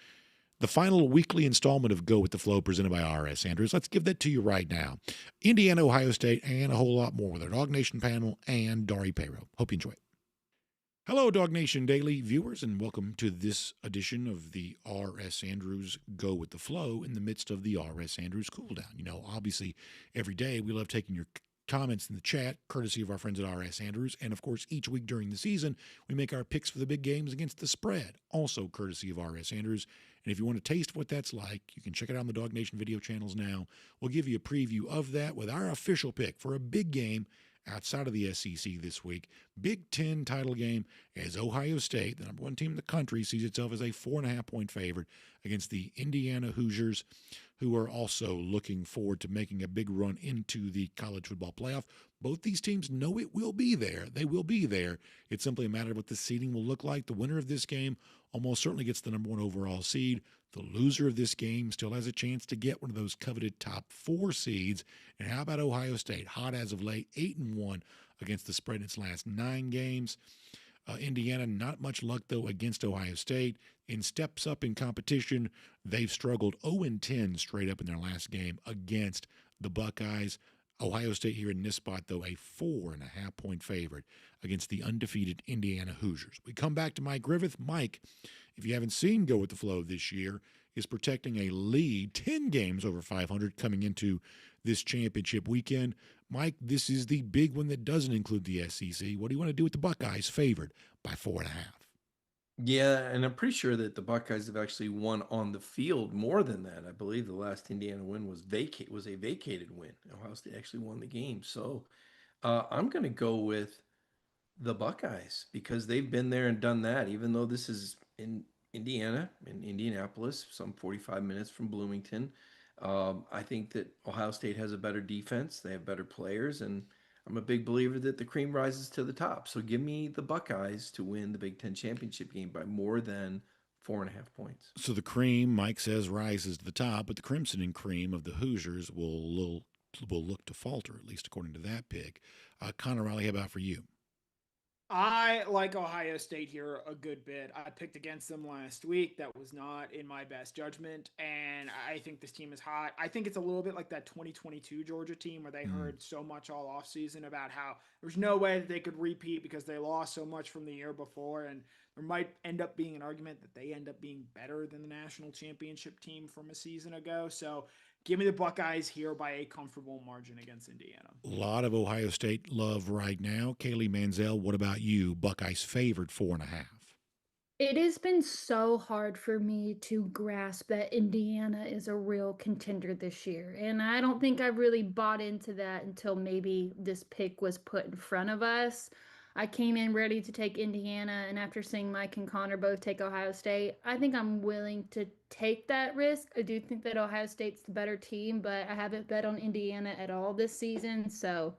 the final weekly installment of Go With The Flow presented by R.S. Andrews? Let's give that to you right now. Indiana, Ohio State, and a whole lot more with our DawgNation panel and Dari Payro. Hope you enjoy it. Hello, DawgNation Daily viewers, and welcome to this edition of the R.S. Andrews Go with the Flow in the midst of the R.S. Andrews cool down. You know, obviously, every day we love taking your comments in the chat, courtesy of our friends at R.S. Andrews. And of course, each week during the season, we make our picks for the big games against the spread, also courtesy of R.S. Andrews. And if you want to taste what that's like, you can check it out on the DawgNation video channels now. We'll give you a preview of that with our official pick for a big game outside of the SEC this week. Big Ten title game as Ohio State, the number one team in the country, sees itself as a 4.5-point favorite against the Indiana Hoosiers, who are also looking forward to making a big run into the college football playoff. Both these teams know it will be there. They will be there. It's simply a matter of what the seeding will look like. The winner of this game almost certainly gets the number one overall seed. The loser of this game still has a chance to get one of those coveted top 4 seeds. And how about Ohio State? Hot as of late, 8-1 against the spread in its last 9 games. Indiana, not much luck, though, against Ohio State. In steps up in competition, they've struggled 0-10 straight up in their last game against the Buckeyes. Ohio State here in this spot, though, a 4.5-point favorite against the undefeated Indiana Hoosiers. We come back to Mike Griffith. Mike, if you haven't seen Go with the Flow this year, is protecting a lead, 10 games over 500 coming into this championship weekend. Mike, this is the big one that doesn't include the SEC. What do you want to do with the Buckeyes favored by 4.5? Yeah, and I'm pretty sure that the Buckeyes have actually won on the field more than that. I believe the last Indiana win was a vacated win. Ohio State actually won the game. So I'm going to go with the Buckeyes because they've been there and done that, even though this is in Indiana, in Indianapolis, some 45 minutes from Bloomington. I think that Ohio State has a better defense. They have better players, and I'm a big believer that the cream rises to the top. So give me the Buckeyes to win the Big Ten championship game by more than 4.5 points. So the cream, Mike says, rises to the top, but the crimson and cream of the Hoosiers will look to falter, at least according to that pick. Connor Riley, how about for you? I like Ohio State here a good bit. I picked against them last week. That was not in my best judgment, and I think this team is hot. I think it's a little bit like that 2022 Georgia team where they heard so much all offseason about how there's no way that they could repeat because they lost so much from the year before, and there might end up being an argument that they end up being better than the national championship team from a season ago. So give me the Buckeyes here by a comfortable margin against Indiana. A lot of Ohio State love right now. Kaylee Manziel, what about you? Buckeyes favored 4.5. It has been so hard for me to grasp that Indiana is a real contender this year. And I don't think I really bought into that until maybe this pick was put in front of us. I came in ready to take Indiana, and after seeing Mike and Connor both take Ohio State, I think I'm willing to take that risk. I do think that Ohio State's the better team, but I haven't bet on Indiana at all this season, so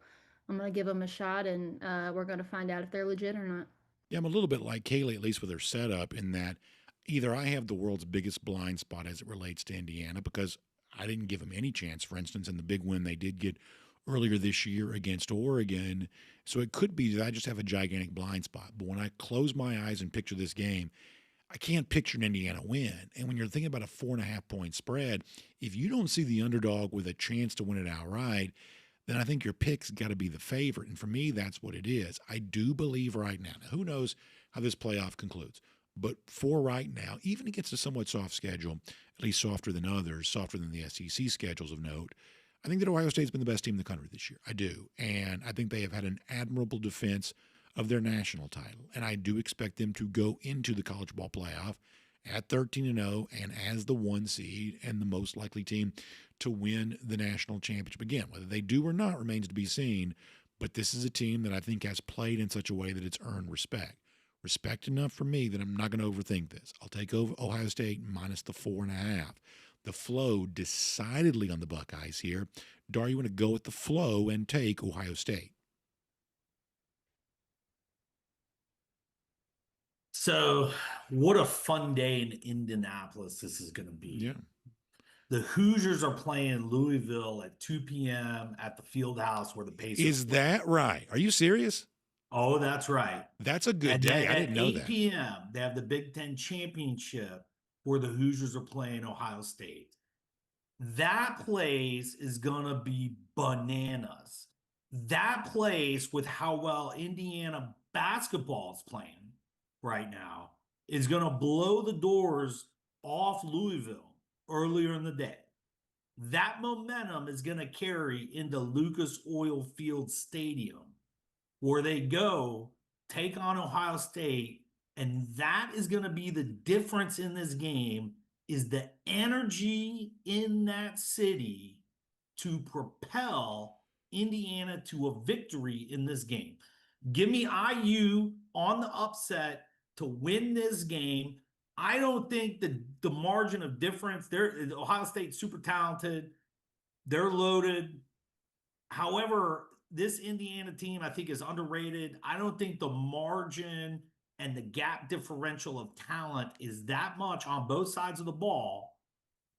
I'm going to give them a shot, and we're going to find out if they're legit or not. Yeah, I'm a little bit like Kaylee, at least with her setup, in that either I have the world's biggest blind spot as it relates to Indiana because I didn't give them any chance, for instance, in the big win they did get earlier this year against Oregon. So it could be that I just have a gigantic blind spot. But when I close my eyes and picture this game, I can't picture an Indiana win. And when you're thinking about a 4.5-point spread, if you don't see the underdog with a chance to win it outright, then I think your pick's got to be the favorite. And for me, that's what it is. I do believe right now, who knows how this playoff concludes, but for right now, even against a somewhat soft schedule, at least softer than others, softer than the SEC schedules of note, I think that Ohio State's been the best team in the country this year. I do. And I think they have had an admirable defense of their national title. And I do expect them to go into the college ball playoff at 13-0 and as the 1 seed and the most likely team to win the national championship. Again, whether they do or not remains to be seen. But this is a team that I think has played in such a way that it's earned respect. Respect enough for me that I'm not going to overthink this. I'll take over Ohio State minus the 4.5. The flow decidedly on the Buckeyes here. Dar, you want to go with the flow and take Ohio State? So what a fun day in Indianapolis this is going to be. Yeah. The Hoosiers are playing Louisville at 2 p.m. at the field house where the Pacers Is play. that right? Are you serious? Oh, that's right. That's a good And day. then I didn't know at 8 that. p.m., they have the Big Ten championship where the Hoosiers are playing Ohio State. That place is going to be bananas. That place with how well Indiana basketball is playing right now is going to blow the doors off Louisville earlier in the day. That momentum is going to carry into Lucas Oil Field Stadium, where they go take on Ohio State. And that is going to be the difference in this game, is the energy in that city to propel Indiana to a victory in this game. Give me IU on the upset to win this game. I don't think the margin of difference, Ohio State's super talented. They're loaded. However, this Indiana team, I think, is underrated. I don't think the margin and the gap differential of talent is that much on both sides of the ball.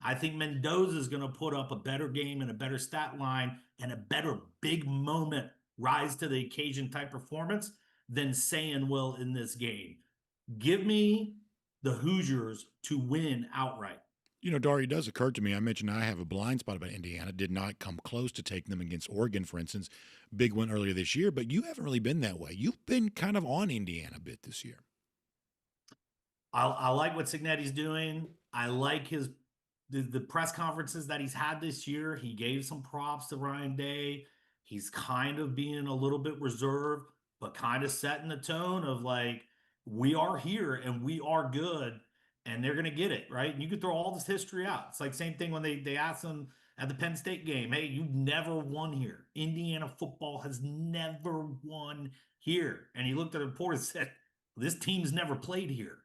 I think Mendoza is going to put up a better game and a better stat line and a better big moment, rise to the occasion type performance than Sayin will in this game. Give me the Hoosiers to win outright. You know, Dari, it does occur to me, I mentioned I have a blind spot about Indiana, did not come close to taking them against Oregon, for instance. Big one earlier this year, but you haven't really been that way. You've been kind of on Indiana a bit this year. I like what Cignetti's doing. I like the press conferences that he's had this year. He gave some props to Ryan Day. He's kind of being a little bit reserved, but kind of setting the tone of like, we are here and we are good. And they're going to get it, right? And you could throw all this history out. It's like same thing when they asked him at the Penn State game, hey, you've never won here. Indiana football has never won here. And he looked at the report and said, this team's never played here,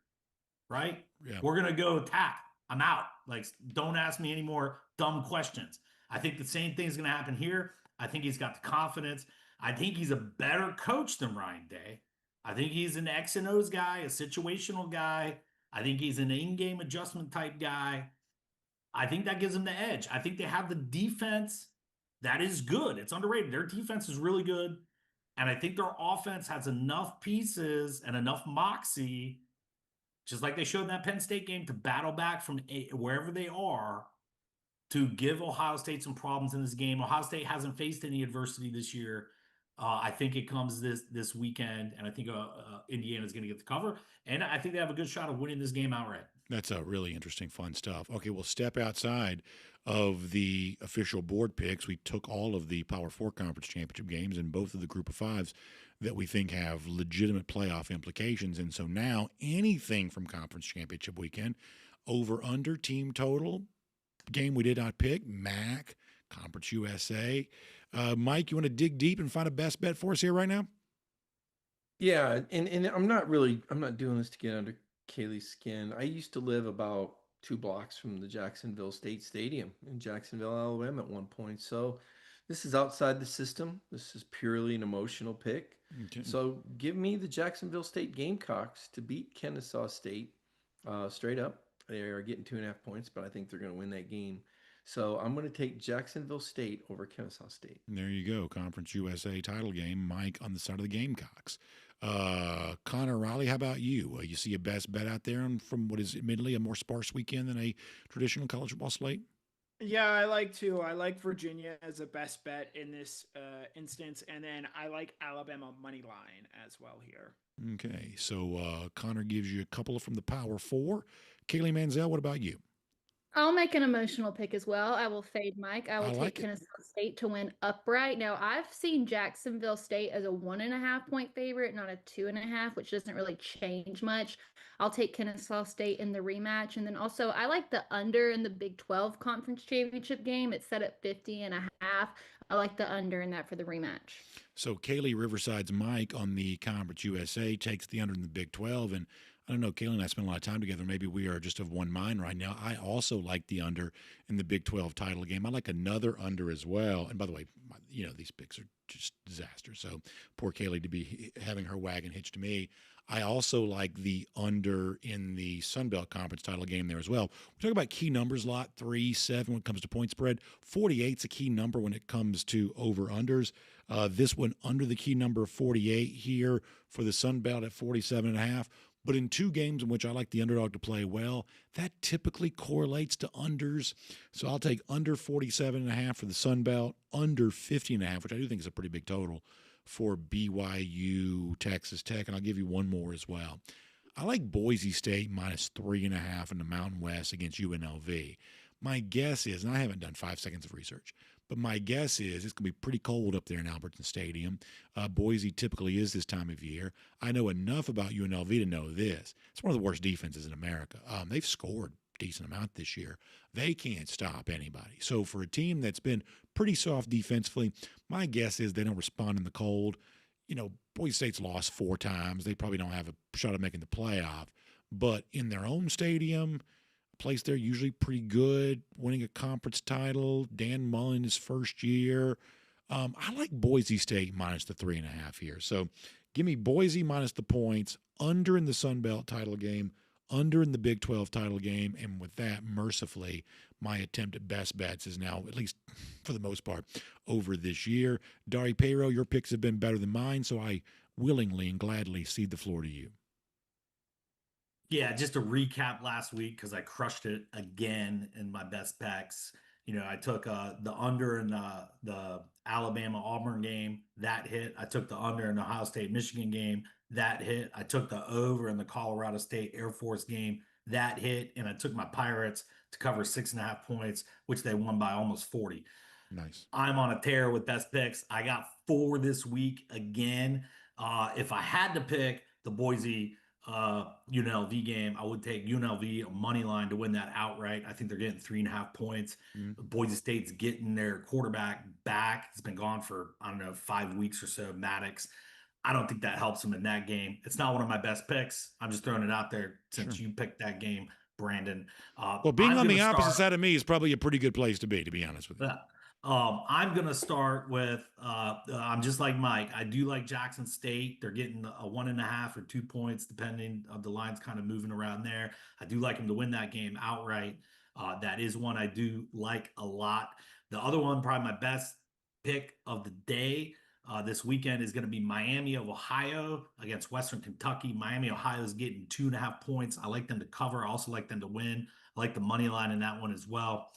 right? Yeah. We're going to go attack. I'm out. Like, don't ask me any more dumb questions. I think the same thing is going to happen here. I think he's got the confidence. I think he's a better coach than Ryan Day. I think he's an X and O's guy, a situational guy. I think he's an in-game adjustment type guy. I think that gives him the edge. I think they have the defense that is good. It's underrated. Their defense is really good. And I think their offense has enough pieces and enough moxie, just like they showed in that Penn State game, to battle back from wherever they are to give Ohio State some problems in this game. Ohio State hasn't faced any adversity this year. I think it comes this weekend, and I think Indiana's going to get the cover. And I think they have a good shot of winning this game outright. That's a really interesting, fun stuff. Okay, we'll step outside of the official board picks. We took all of the Power 4 Conference Championship games and both of the Group of Fives that we think have legitimate playoff implications. And so now anything from Conference Championship weekend, over, under, team total, game we did not pick, MAC, Conference USA. Mike, you want to dig deep and find a best bet for us here right now? Yeah, and I'm not doing this to get under Kaylee's skin. I used to live about 2 blocks from the Jacksonville State Stadium in Jacksonville, Alabama at one point. So this is outside the system. This is purely an emotional pick. Okay. So give me the Jacksonville State Gamecocks to beat Kennesaw State straight up. They are getting 2.5 points, but I think they're going to win that game. So I'm going to take Jacksonville State over Kennesaw State. There you go. Conference USA title game. Mike on the side of the Gamecocks. Connor Riley, how about you? You see a best bet out there from what is admittedly a more sparse weekend than a traditional college football slate? Yeah, I like Virginia as a best bet in this instance. And then I like Alabama money line as well here. Okay. So Connor gives you a couple from the Power 4. Kaylee Manziel, what about you? I'll make an emotional pick as well. I will fade Mike. I will take Kennesaw State to win upright. Now, I've seen Jacksonville State as a 1.5 point favorite, not a 2.5, which doesn't really change much. I'll take Kennesaw State in the rematch. And then also, I like the under in the Big 12 Conference Championship game. It's set at 50.5. I like the under in that for the rematch. So Kaylee Riverside's Mike on the Conference USA takes the under in the Big 12. And I don't know, Kaylee and I spent a lot of time together. Maybe we are just of one mind right now. I also like the under in the Big 12 title game. I like another under as well. And by the way, you know, these picks are just disaster. So poor Kaylee to be having her wagon hitched to me. I also like the under in the Sun Belt Conference title game there as well. We talk about key numbers a lot, 3-7 when it comes to point spread. 48's a key number when it comes to over-unders. This one under the key number of 48 here for the Sun Belt at 47.5. But in 2 games in which I like the underdog to play well, that typically correlates to unders. So I'll take under 47.5 for the Sun Belt, under 50.5, which I do think is a pretty big total for BYU, Texas Tech. And I'll give you one more as well. I like Boise State minus 3.5 in the Mountain West against UNLV. My guess is, and I haven't done 5 seconds of research, but my guess is it's going to be pretty cold up there in Albertson Stadium. Boise typically is this time of year. I know enough about UNLV to know this. It's one of the worst defenses in America. They've scored a decent amount this year. They can't stop anybody. So for a team that's been pretty soft defensively, my guess is they don't respond in the cold. Boise State's lost 4 times. They probably don't have a shot at making the playoff. But in their own stadium, place they're usually pretty good, winning a conference title, Dan Mullen's first year. I like Boise State minus the 3.5 here. So give me Boise minus the points, under in the Sun Belt title game, under in the Big 12 title game. And with that, mercifully, my attempt at best bets is now, at least for the most part, over this year. Dari Pero, your picks have been better than mine, so I willingly and gladly cede the floor to you. Yeah, just to recap last week, because I crushed it again in my best picks. I took the under in the Alabama-Auburn game. That hit. I took the under in the Ohio State-Michigan game. That hit. I took the over in the Colorado State-Air Force game. That hit. And I took my Pirates to cover 6.5 points, which they won by almost 40. Nice. I'm on a tear with best picks. I got 4 this week again. If I had to pick the Boise UNLV game, I would take UNLV money line to win that outright. I think they're getting 3.5 points. Boise State's getting their quarterback back. He's been gone for, 5 weeks or so, Maddox. I don't think that helps them in that game. It's not one of my best picks. I'm just throwing it out there since you picked that game, Brandon. Well, being on the opposite side of me is probably a pretty good place to be honest with you. I'm going to start with, I'm just like Mike. I do like Jackson State. They're getting a 1.5 or 2 points, depending on the lines kind of moving around there. I do like them to win that game outright. That is one I do like a lot. The other one, probably my best pick of the day this weekend, is going to be Miami of Ohio against Western Kentucky. Miami, Ohio is getting 2.5 points. I like them to cover. I also like them to win. I like the money line in that one as well.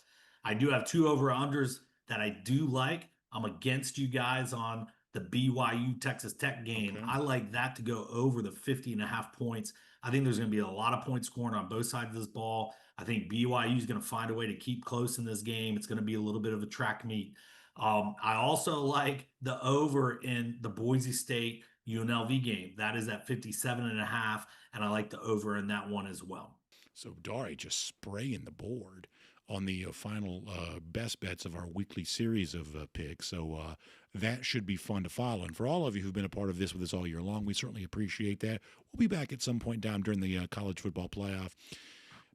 I do have 2 over-unders that I do like. I'm against you guys on the BYU Texas Tech game. Okay. I like that to go over the 50.5 points. I think there's going to be a lot of points scored on both sides of this ball. I think BYU is going to find a way to keep close in this game. It's going to be a little bit of a track meet. I also like the over in the Boise State UNLV game. That is at 57.5, and I like the over in that one as well. So Dari just spraying the board on the final best bets of our weekly series of picks. So that should be fun to follow. And for all of you who've been a part of this with us all year long, we certainly appreciate that. We'll be back at some point down during the college football playoff.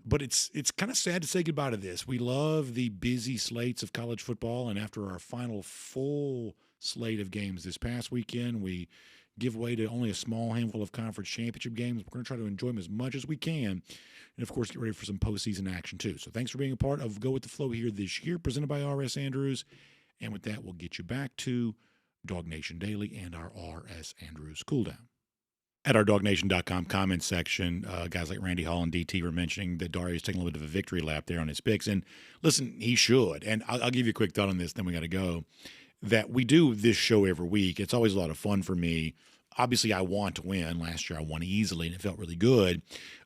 But it's kind of sad to say goodbye to this. We love the busy slates of college football, and after our final full slate of games this past weekend, we give way to only a small handful of conference championship games. We're going to try to enjoy them as much as we can, and of course get ready for some postseason action too. So thanks for being a part of Go With The Flow here this year, presented by R.S. Andrews. And with that, we'll get you back to DawgNation Daily and our R.S. Andrews cooldown. At our DawgNation.com comment section, guys like Randy Hall and DT were mentioning that Dari is taking a little bit of a victory lap there on his picks. And listen, he should. And I'll give you a quick thought on this, then we got to go. That we do this show every week. It's always a lot of fun for me. Obviously, I want to win. Last year, I won easily, and it felt really good.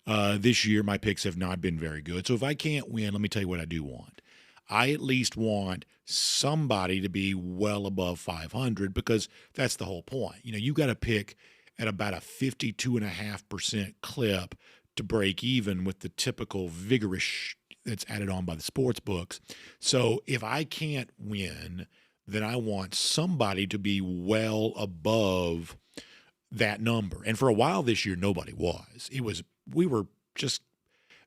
This year, my picks have not been very good. So if I can't win, let me tell you what I do want. I at least want somebody to be well above 500, because that's the whole point. You got to pick at about a 52.5% clip to break even with the typical vigorous that's added on by the sports books. So if I can't win, then I want somebody to be well above that number. And for a while this year, nobody was. We were just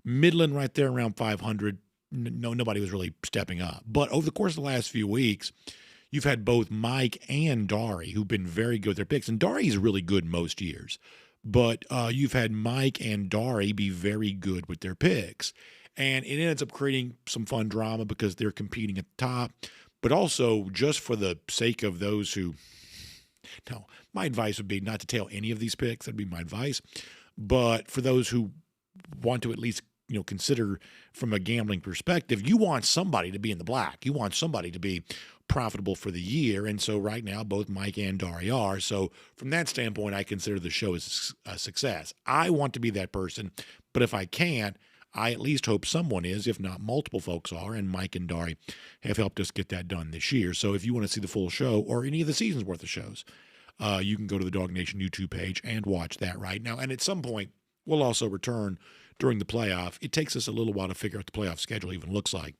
middling right there around 500. Nobody was really stepping up. But over the course of the last few weeks, you've had both Mike and Dari who've been very good with their picks. And Dari is really good most years. But you've had Mike and Dari be very good with their picks. And it ends up creating some fun drama because they're competing at the top. But also, just for the sake of those who – no, my advice would be not to tail any of these picks. That'd be my advice. But for those who want to at least consider from a gambling perspective, you want somebody to be in the black. You want somebody to be profitable for the year. And so right now, both Mike and Dari are. So from that standpoint, I consider the show as a success. I want to be that person, but if I can't, I at least hope someone is, if not multiple folks are, and Mike and Dari have helped us get that done this year. So if you want to see the full show or any of the season's worth of shows, you can go to the DawgNation YouTube page and watch that right now. And at some point, we'll also return during the playoff. It takes us a little while to figure out the playoff schedule even looks like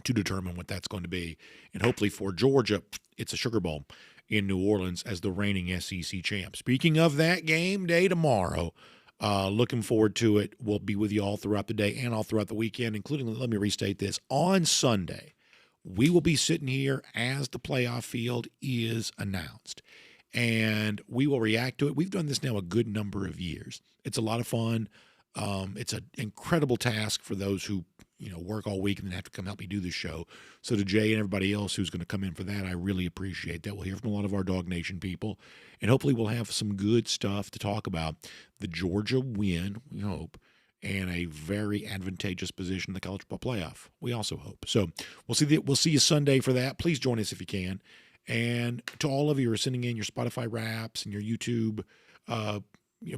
to determine what that's going to be. And hopefully for Georgia, it's a Sugar Bowl in New Orleans as the reigning SEC champ. Speaking of that, game day tomorrow. Looking forward to it. We'll be with you all throughout the day and all throughout the weekend, including, let me restate this, on Sunday, we will be sitting here as the playoff field is announced, and we will react to it. We've done this now a good number of years. It's a lot of fun. It's an incredible task for those who work all week and then have to come help me do this show. So to Jay and everybody else who's going to come in for that, I really appreciate that. We'll hear from a lot of our DawgNation people, and hopefully we'll have some good stuff to talk about. The Georgia win, we hope, and a very advantageous position in the college football playoff, we also hope. So we'll see you Sunday for that. Please join us if you can. And to all of you who are sending in your Spotify raps and your YouTube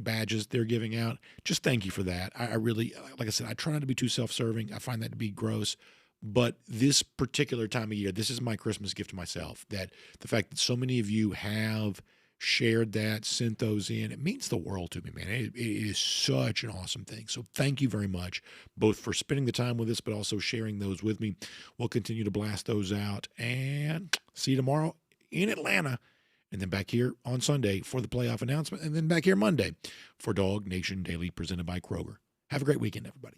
badges they're giving out, just thank you for that. I really, like I said, I try not to be too self-serving. I find that to be gross. But this particular time of year, this is my Christmas gift to myself, that the fact that so many of you have shared that, sent those in, it means the world to me, man. It is such an awesome thing. So thank you very much, both for spending the time with us, but also sharing those with me. We'll continue to blast those out, and see you tomorrow in Atlanta. And then back here on Sunday for the playoff announcement, and then back here Monday for DawgNation Daily presented by Kroger. Have a great weekend, everybody.